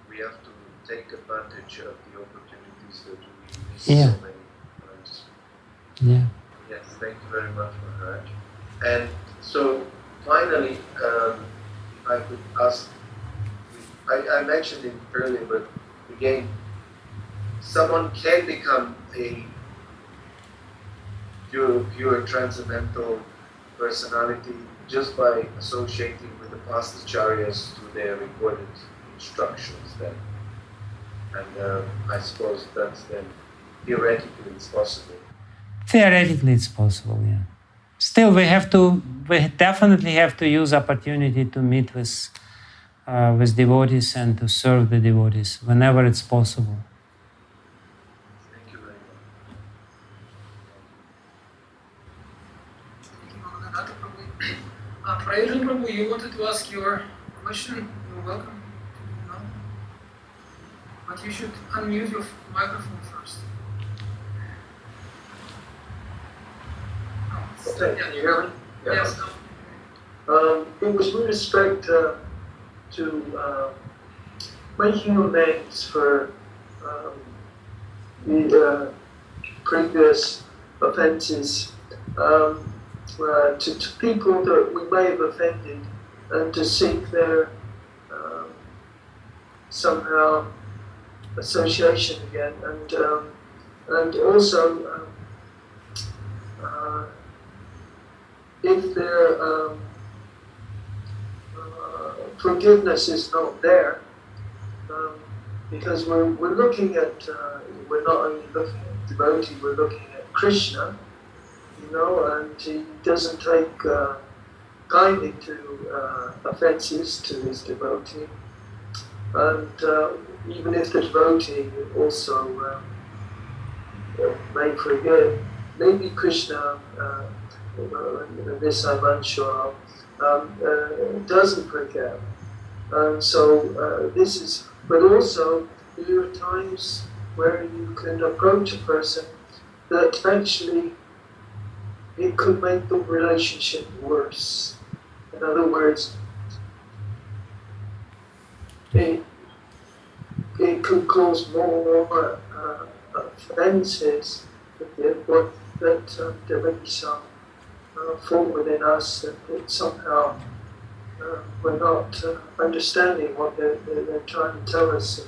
we have to take advantage of the opportunities that we miss Yeah. so many times. Yeah. Yes, thank you very much, Maharaj. And so finally, if I could ask, I mentioned it earlier, but again, someone can become a pure transcendental personality just by associating with the past acharyas through their recorded instructions then. And I suppose that's then theoretically it's possible. Theoretically, it's possible, yeah. Still, we definitely have to use opportunity to meet with devotees and to serve the devotees whenever it's possible. Thank you very much. Thank you, Anarthas Prabhu. Prayojan Prabhu, you wanted to ask your question? You're welcome. No? But you should unmute your microphone first. Okay, can you hear me? Yes. It was with respect to making amends for the previous offences to people that we may have offended, and to seek their somehow association again, and also if their forgiveness is not there, because we're looking at, we're not only looking at devotee, we're looking at Krishna, and he doesn't take kindly to offences to his devotee, and even if the devotee also may forgive, maybe Krishna, this I'm unsure of, doesn't forgive. So this is, but also there are times where you can approach a person that actually it could make the relationship worse. In other words, it could cause more offences that devotees fall within us, that somehow we're not understanding what they're trying to tell us.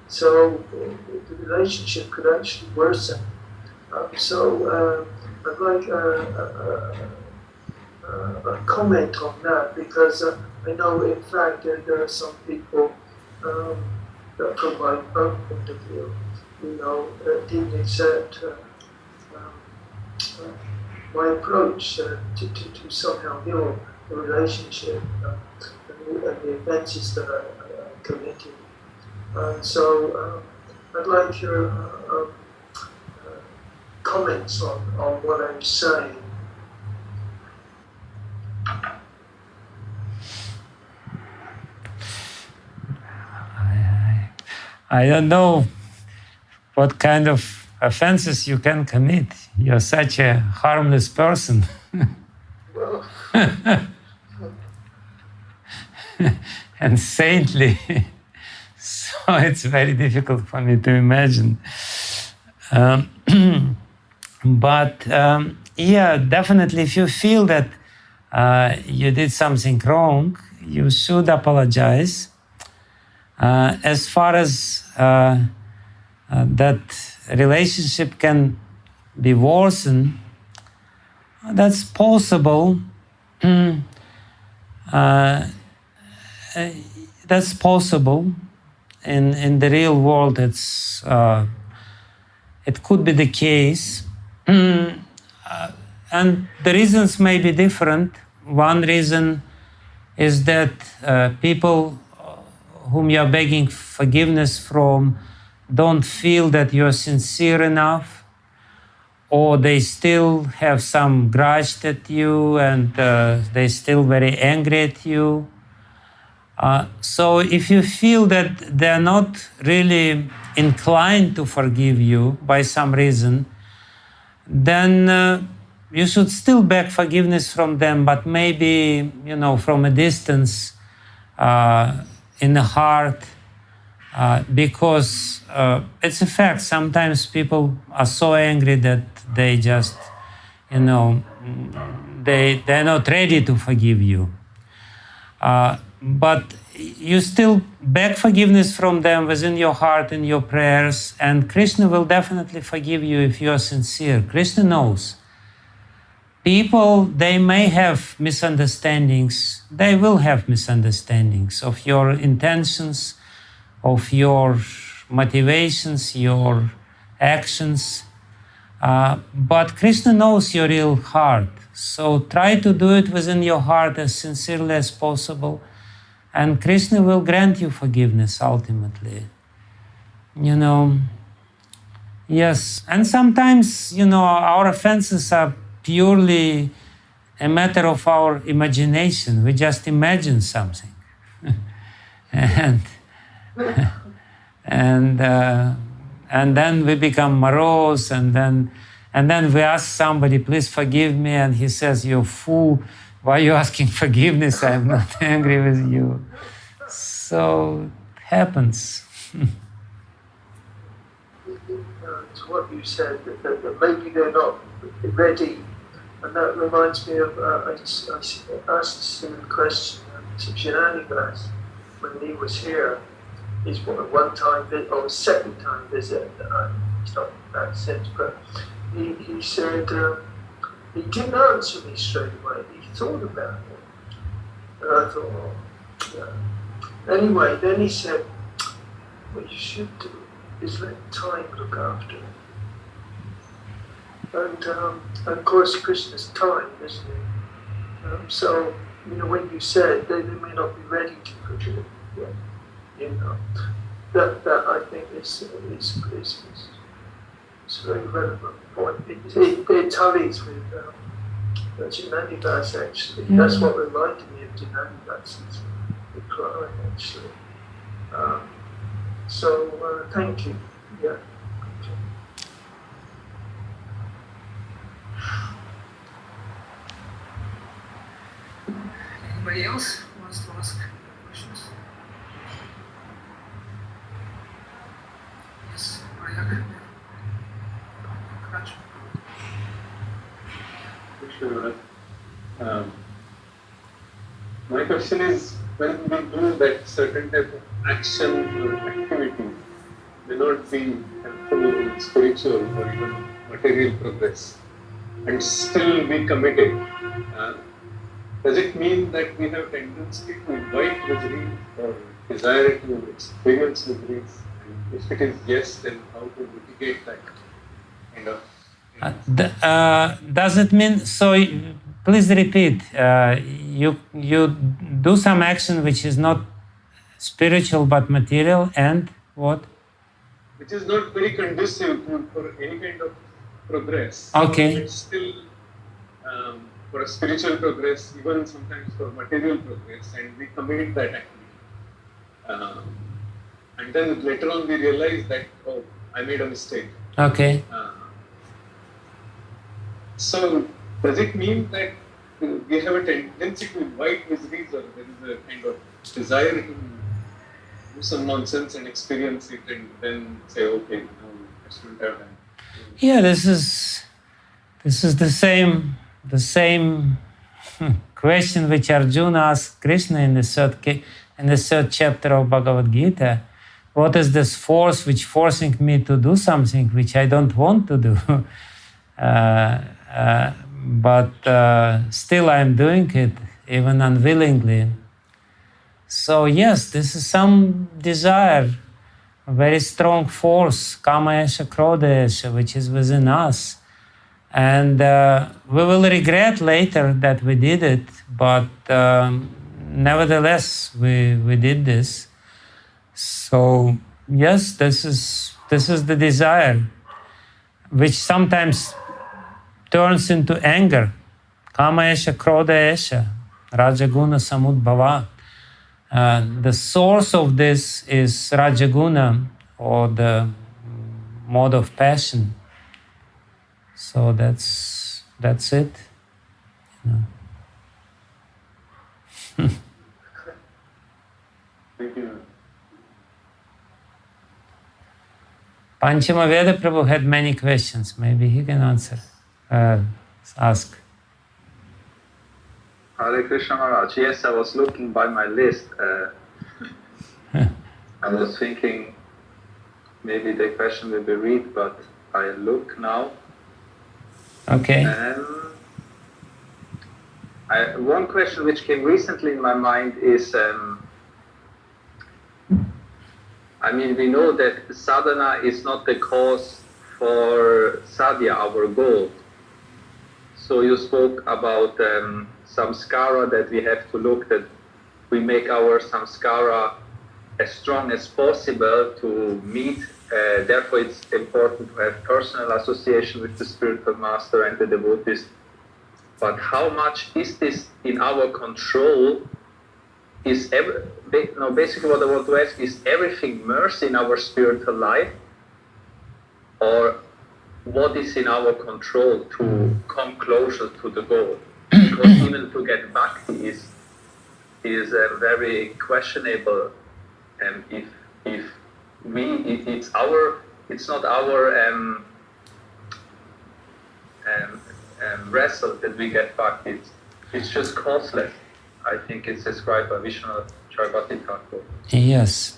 So the relationship could actually worsen. So I'd like a comment on that, because I know in fact there are some people that from my own point of view, didn't accept my approach to somehow heal the relationship and the offences that I committed. So I'd like your comments on what I'm saying. I don't know what kind of offenses you can commit. You're such a harmless person. Well, And saintly. So it's very difficult for me to imagine. But yeah, definitely if you feel that you did something wrong, you should apologize. As far as that relationship can be worsened, that's possible. That's possible. In the real world, it could be the case. And the reasons may be different. One reason is that people whom you are begging forgiveness from don't feel that you are sincere enough, or they still have some grudge at you and they're still very angry at you. So if you feel that they're not really inclined to forgive you by some reason, then you should still beg forgiveness from them, but maybe, from a distance in the heart, because it's a fact. Sometimes people are so angry that they just, they're not ready to forgive you. But you still beg forgiveness from them within your heart in your prayers, and Krishna will definitely forgive you if you are sincere. Krishna knows. People, they may have misunderstandings. They will have misunderstandings of your intentions, of your motivations, your actions. But Krishna knows your real heart. So try to do it within your heart as sincerely as possible. And Krishna will grant you forgiveness ultimately. Yes. And sometimes, our offenses are purely a matter of our imagination. We just imagine something. and then we become morose, and then we ask somebody, please forgive me, and he says, you fool, why are you asking forgiveness? I'm not angry with you. So it happens. To what you said, that maybe they're not ready, and that reminds me of I asked a similar question to Vaishnavas when he was here. His one time or second time visit. It's not in that sense, but he said he didn't answer me straight away. He thought about it, and I thought, oh, yeah. Anyway, then he said, what you should do is let time look after it. And of course, Krishna's time, isn't it? So, when you said they may not be ready to forgive, that I think is a very relevant point. It tallies with Jananivas, actually. Yeah. That's what reminded me of Jananivas, the cry, actually. So, thank you. Yeah. Anybody else wants to ask questions? Yes, Mariaka. Sure. My question is, when we do that certain type of action or activity may not be helpful in spiritual or even material progress, and still be committed, does it mean that we have tendency to invite misery or desire to experience miseries? And if it is yes, then how to mitigate that kind of? Does it mean, so please repeat, you do some action which is not spiritual but material, and what? Which is not very conducive for any kind of progress. Okay. It's still for a spiritual progress, even sometimes for material progress, and we commit that activity. And then later on we realize that, oh, I made a mistake. Okay. So does it mean that we have a tendency to invite miseries, or there is a kind of desire to do some nonsense and experience it and then say, okay, no, I shouldn't have done. Yeah, this is the same question which Arjuna asked Krishna in the third chapter of Bhagavad Gita. What is this force which forcing me to do something which I don't want to do? But still I'm doing it, even unwillingly. So yes, this is some desire, a very strong force, kama esha, krodha esha, which is within us. And we will regret later that we did it, but nevertheless, we did this. So yes, this is the desire, which sometimes turns into anger. Kama esha, krodha esha, rajaguna samudbhava. The source of this is rajaguna, or the mode of passion. So that's it. You know. Thank you. Panchama Veda Prabhu had many questions. Maybe he can answer. Ask. Hare Krishna Maharaj. Yes, I was looking by my list. I was thinking maybe the question will be read, but I look now. Okay. One question which came recently in my mind is, we know that sadhana is not the cause for sadhya, our goal. So you spoke about samskara, that we have to look that we make our samskara as strong as possible to meet. Therefore, it's important to have personal association with the spiritual master and the devotees. But how much is this in our control? Basically what I want to ask is, everything mercy in our spiritual life, or what is in our control to come closer to the goal? Because even to get bhakti is very questionable, and it's not our wrestle that we get bhakti. It's just causeless. I think it's described by Vaishnava Charvati Thakur. Yes.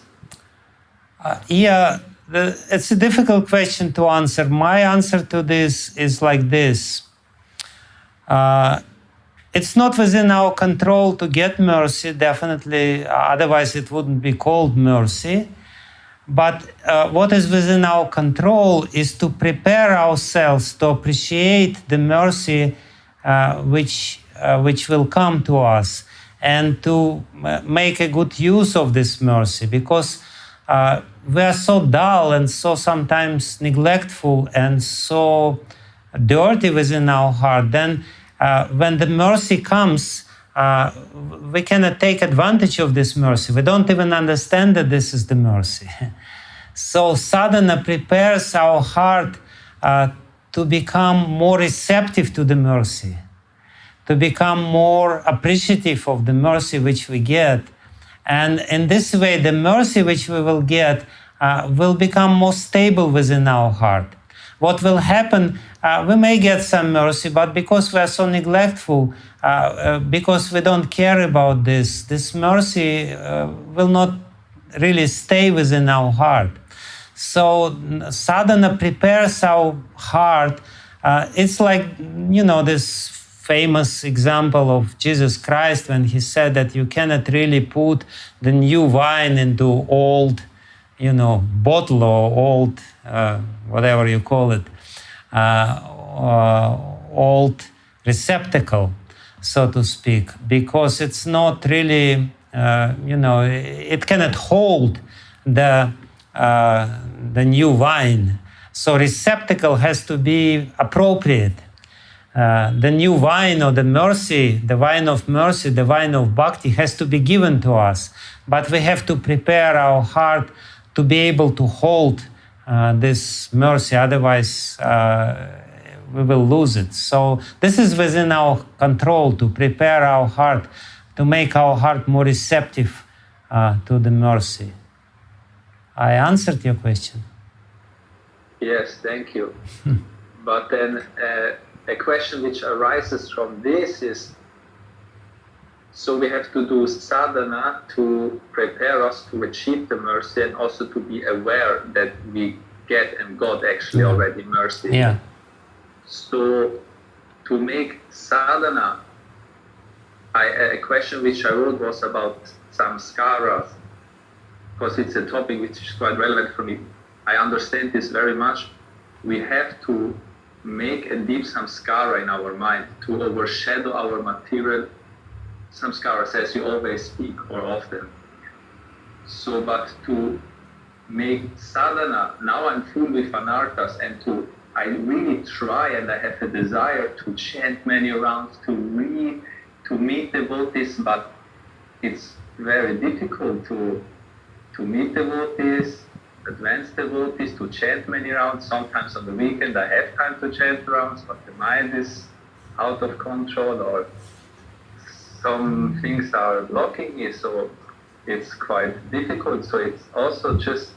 It's a difficult question to answer. My answer to this is like this. It's not within our control to get mercy, definitely, otherwise it wouldn't be called mercy. But what is within our control is to prepare ourselves to appreciate the mercy which will come to us, and to make a good use of this mercy, because we are so dull and so sometimes neglectful and so dirty within our heart. Then when the mercy comes, we cannot take advantage of this mercy. We don't even understand that this is the mercy. So sadhana prepares our heart to become more receptive to the mercy, to become more appreciative of the mercy which we get. And in this way, the mercy which we will get will become more stable within our heart. What will happen, we may get some mercy, but because we are so neglectful, because we don't care about this mercy will not really stay within our heart. So sadhana prepares our heart. It's like, this famous example of Jesus Christ when he said that you cannot really put the new wine into old, bottle or old, whatever you call it, old receptacle, so to speak, because it's not really, it cannot hold the new wine. So receptacle has to be appropriate. The new wine, or the mercy, the wine of mercy, the wine of bhakti has to be given to us. But we have to prepare our heart to be able to hold this mercy, otherwise we will lose it. So this is within our control to prepare our heart, to make our heart more receptive to the mercy. I answered your question. Yes, thank you. But then a question which arises from this is, so we have to do sadhana to prepare us to achieve the mercy and also to be aware that we get and got actually already mercy. Yeah. So to make sadhana, a question which I wrote was about samskaras, because it's a topic which is quite relevant for me. I understand this very much. We have to make a deep samskara in our mind to overshadow our material samskaras, as you always speak or often. So, but to make sadhana, now I'm full with anarthas, and I really try and I have a desire to chant many rounds, to meet devotees, but it's very difficult to meet devotees, advanced devotees, to chant many rounds. Sometimes on the weekend I have time to chant rounds, but the mind is out of control or some things are blocking me, so it's quite difficult. So it's also just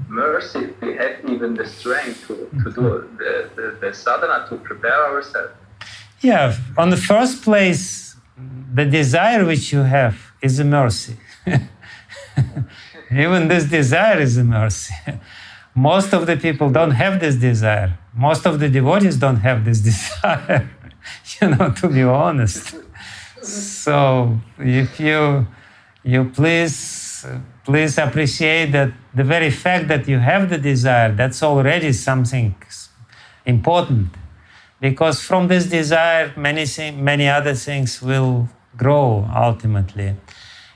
mercy if we have even the strength to do the sadhana, to prepare ourselves. Yeah, on the first place, the desire which you have is a mercy. Even this desire is a mercy. Most of the people don't have this desire. Most of the devotees don't have this desire, to be honest. So if you please appreciate that the very fact that you have the desire, that's already something important. Because from this desire, many other things will grow ultimately.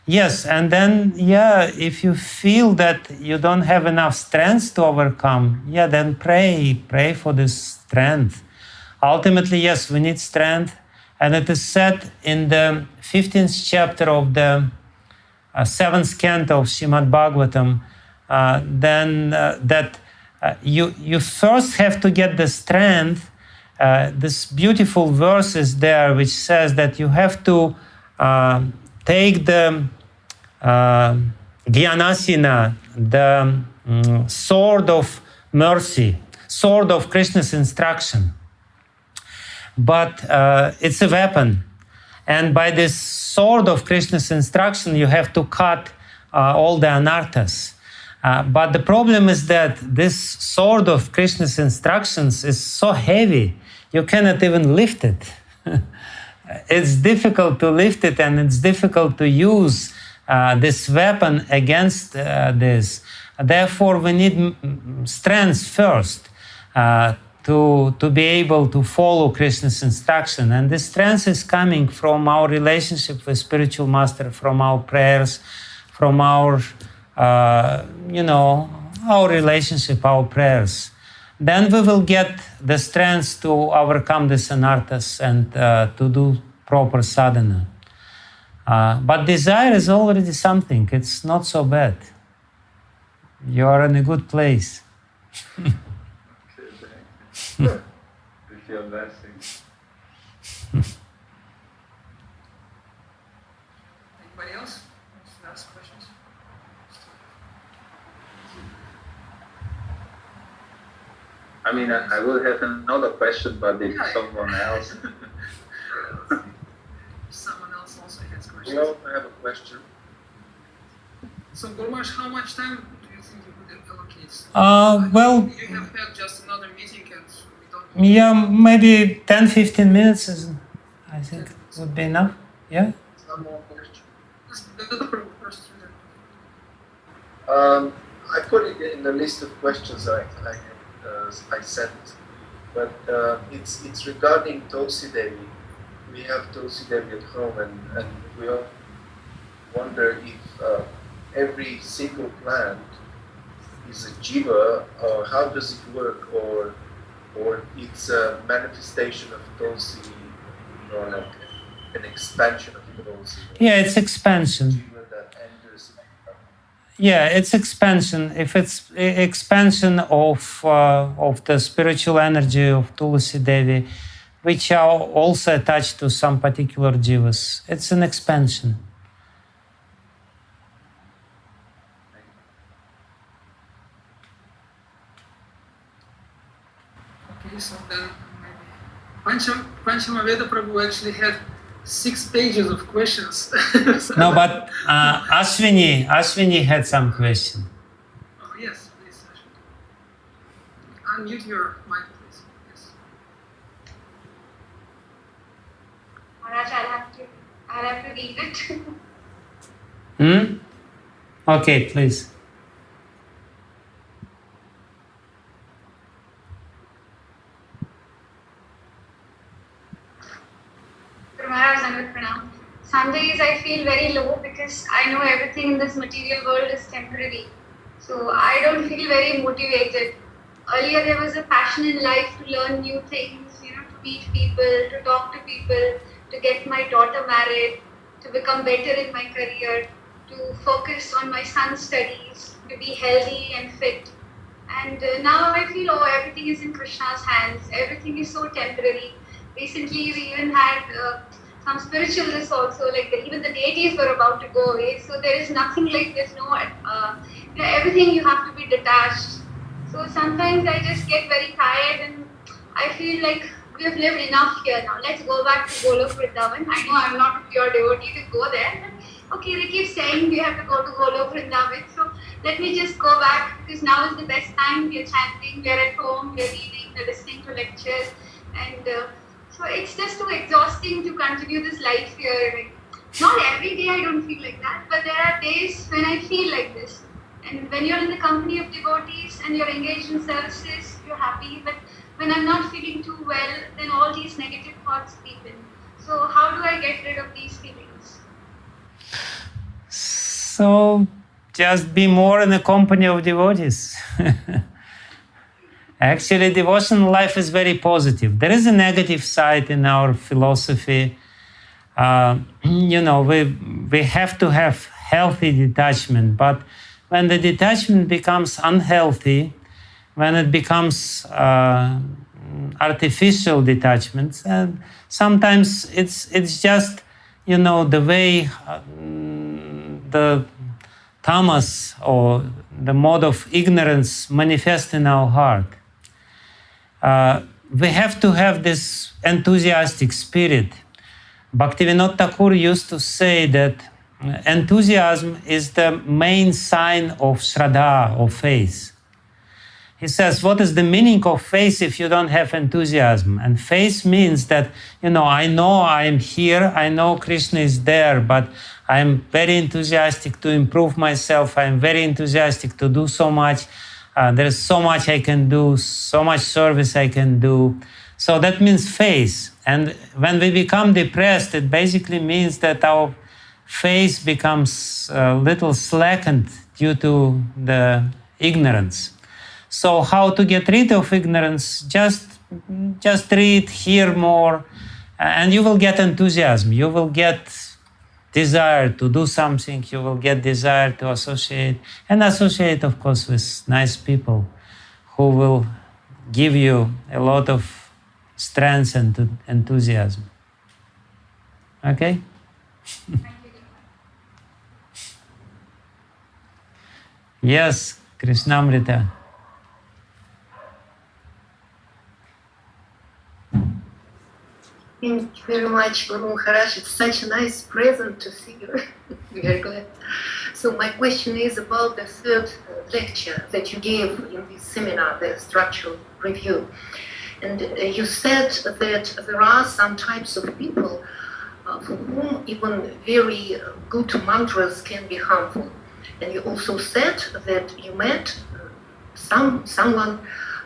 Yes, and then, if you feel that you don't have enough strength to overcome, then pray for this strength. Ultimately, yes, we need strength. And it is said in the 15th chapter of the 7th canto of Srimad Bhagavatam, that you first have to get the strength. This beautiful verse is there which says that you have to take the Jnanasina, the sword of mercy, sword of Krishna's instruction. But it's a weapon. And by this sword of Krishna's instruction, you have to cut all the anarthas. But the problem is that this sword of Krishna's instructions is so heavy, you cannot even lift it. It's difficult to lift it, and it's difficult to use this weapon against this. Therefore, we need strength first to be able to follow Krishna's instruction. And this strength is coming from our relationship with spiritual master, from our prayers, from our, our relationship, our prayers. Then we will get the strength to overcome the anarthas and to do proper sadhana. But desire is already something. It's not so bad. You are in a good place. With your blessings. Anybody else? Last questions? I mean, I will have another question, but if someone else. Someone else also has questions. We all have a question. So, Gurmash, how much time do you think you would allocate? Well, you have had just another meeting and we don't... maybe 10-15 minutes I think would be enough. Yeah? Some more question. First, I put it in the list of questions I sent, but it's regarding Tulasi Devi. We have Tulasi Devi at home, and we all wonder if every single plant is a jiva, or how does it work, or it's a manifestation of Tulasi, like an expansion of Tulasi. Yeah, it's expansion. Jiva that enters. Yeah, it's expansion. If it's expansion of the spiritual energy of Tulasi Devi, which are also attached to some particular jivas, it's an expansion. Okay, so then maybe Panchamaveda Prabhu actually had 6 pages of questions. No, but Ashwini had some question. Oh, yes, please. Unmute your mic, please. Yes. Maharaj, I'll have to read it. Okay, please. Maharaj, I will pronounce. Some days I feel very low because I know everything in this material world is temporary. So I don't feel very motivated. Earlier there was a passion in life to learn new things, to meet people, to talk to people, to get my daughter married, to become better in my career, to focus on my son's studies, to be healthy and fit. And now I feel, everything is in Krishna's hands. Everything is so temporary. Recently we even had some spiritualists also, like even the deities were about to go away. So there is nothing like, there's no, everything you have to be detached. So sometimes I just get very tired and I feel like we have lived enough here now. Let's go back to Golok Vrindavan. I know I'm not a pure devotee to go there. But okay, they keep saying we have to go to Golok Vrindavan. So let me just go back because now is the best time. We are chanting, we are at home, we are reading, we are listening to lectures. And so it's just too exhausting to continue this life here. Not every day I don't feel like that, but there are days when I feel like this. And when you're in the company of devotees and you're engaged in services, you're happy. But when I'm not feeling too well, then all these negative thoughts creep in. So how do I get rid of these feelings? So just be more in the company of devotees. Actually, devotional life is very positive. There is a negative side in our philosophy. We have to have healthy detachment, but when the detachment becomes unhealthy, when it becomes artificial detachment, and sometimes it's just the way the tamas or the mode of ignorance manifests in our heart. We have to have this enthusiastic spirit. Bhaktivinoda Thakur used to say that enthusiasm is the main sign of shraddha, of faith. He says, what is the meaning of faith if you don't have enthusiasm? And faith means that, I know I am here, I know Krishna is there, but I am very enthusiastic to improve myself, I am very enthusiastic to do so much. There is so much I can do, so much service I can do. So that means faith. And when we become depressed, it basically means that our faith becomes a little slackened due to the ignorance. So how to get rid of ignorance? Just read, hear more, and you will get enthusiasm. You will get desire to do something. You will get desire to associate, of course, with nice people who will give you a lot of strength and enthusiasm. Okay? Yes, Krishnamrita. Thank you very much, Guru Maharaj. It's such a nice present to see you. Very glad. So my question is about the third lecture that you gave in this seminar, the structural review. And you said that there are some types of people for whom even very good mantras can be harmful. And you also said that you met someone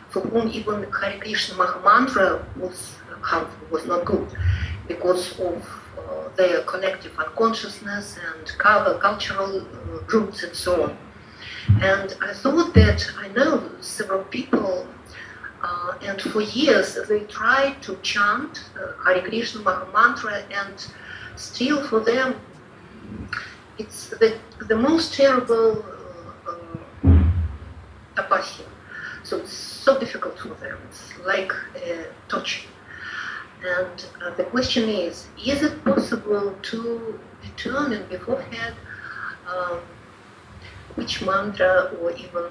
for whom even Hare Krishna Mahamantra was harmful, was not good, because of their collective unconsciousness and cultural roots and so on. And I thought that I know several people, and for years they tried to chant Hare Krishna Mahamantra, and still for them it's the most terrible tapasya. So it's so difficult for them. It's like torture. And the question is it possible to determine beforehand which mantra or even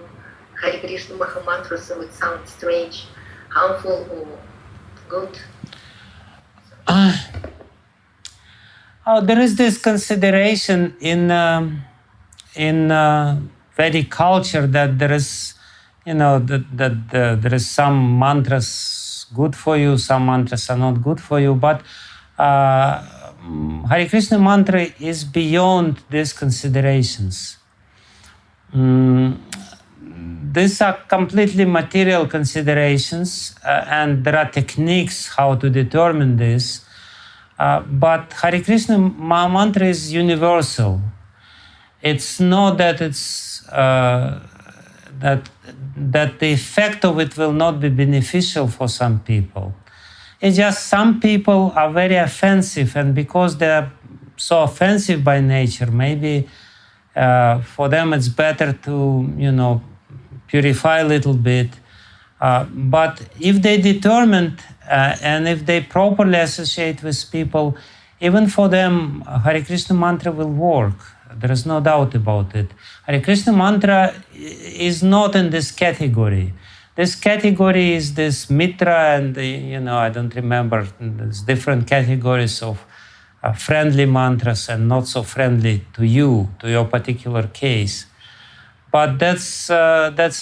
Hare Krishna Maha mantra, so it sounds strange, harmful or good? There is this consideration in Vedic culture that there is, there is some mantras good for you, some mantras are not good for you, but Hare Krishna mantra is beyond these considerations. These are completely material considerations, and there are techniques how to determine this. But Hare Krishna mantra is universal. It's not that it's that the effect of it will not be beneficial for some people. It's just some people are very offensive, and because they're so offensive by nature, maybe for them it's better to purify a little bit. But if they determined and if they properly associate with people, even for them Hare Krishna mantra will work. There is no doubt about it. Hare Krishna mantra is not in this category. This category is this mitra, and I don't remember. There's different categories of friendly mantras and not so friendly to you, to your particular case. But that's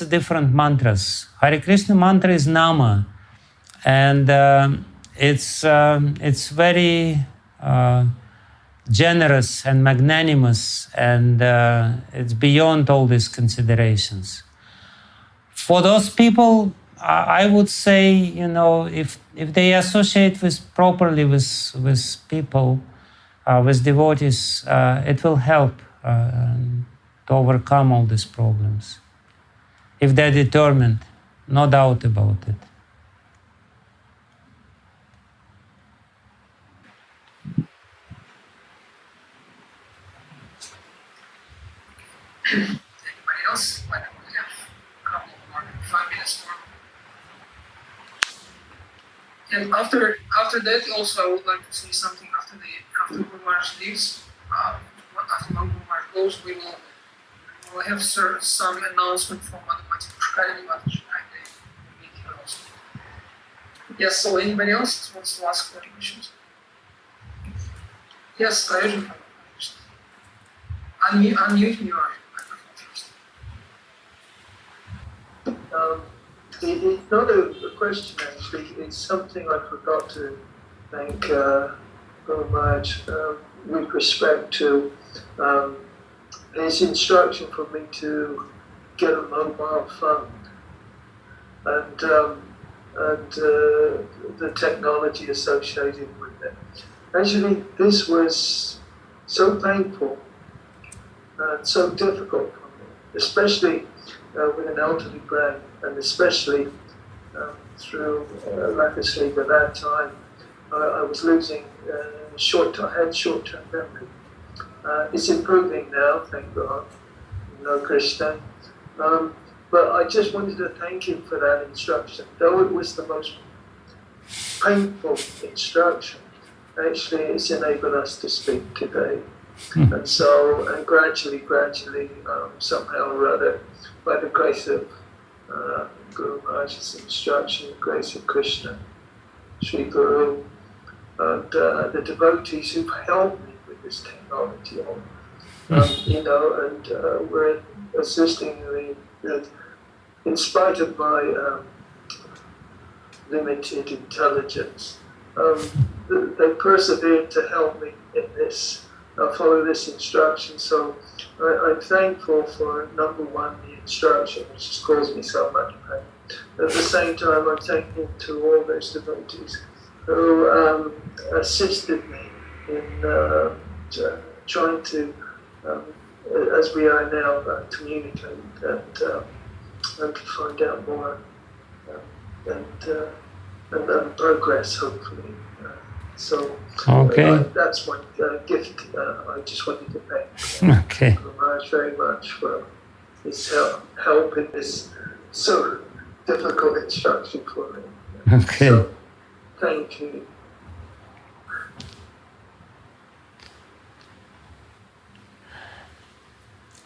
different mantras. Hare Krishna mantra is nama, and it's very generous and magnanimous, and it's beyond all these considerations. For those people, I would say, if they associate properly with people, with devotees, it will help to overcome all these problems. If they're determined, no doubt about it. Anybody else? Like we have a couple more, 5 minutes more. And after that, also I would like to say something after Guru Maharaj leaves. After Guru Maharaj goes, we will have some announcement from Madhumati Pushkari Mataji. Yes. So anybody else wants to ask any questions? Yes, Kayajan. Unmute your microphone first. It's not a question actually, it's something I forgot to thank Guru Maharaj with respect to his instruction for me to get a mobile phone and the technology associated with it. Actually, this was so painful and so difficult for me, especially with an elderly brain, and especially through lack of sleep at that time. I was losing short-term memory. It's improving now, thank God, Krishna. But I just wanted to thank him for that instruction. Though it was the most painful instruction, actually it's enabled us to speak today. And so, and gradually, somehow or other, by the grace of Guru Maharaj's instruction, the grace of Krishna, Sri Guru, and the devotees who've helped me with this technology, and were assisting me in spite of my limited intelligence. They persevered to help me in this. Follow this instruction. So I'm thankful for number one, the instruction, which has caused me so much pain. At the same time, I'm thankful to all those devotees who assisted me in trying to, as we are now, communicate and to find out more and progress, hopefully. So that's one gift I just wanted to thank Guru Maharaj very much for his help in this so difficult instruction for me. Okay. So, thank you.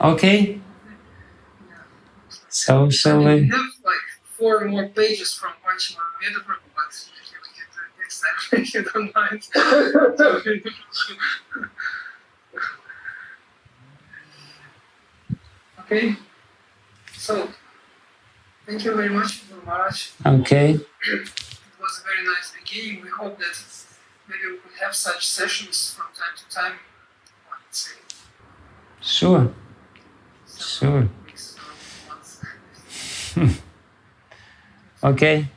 Okay. So shall We we? have like 4 more pages from Vaishnava Prabhupada if you get the next time if you don't mind. Okay. So thank you very much, Maharaj. Okay. It was a very nice beginning. We hope that maybe we could have such sessions from time to time. Let's say Sure. several Sure. weeks or months. Okay.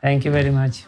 Thank you very much.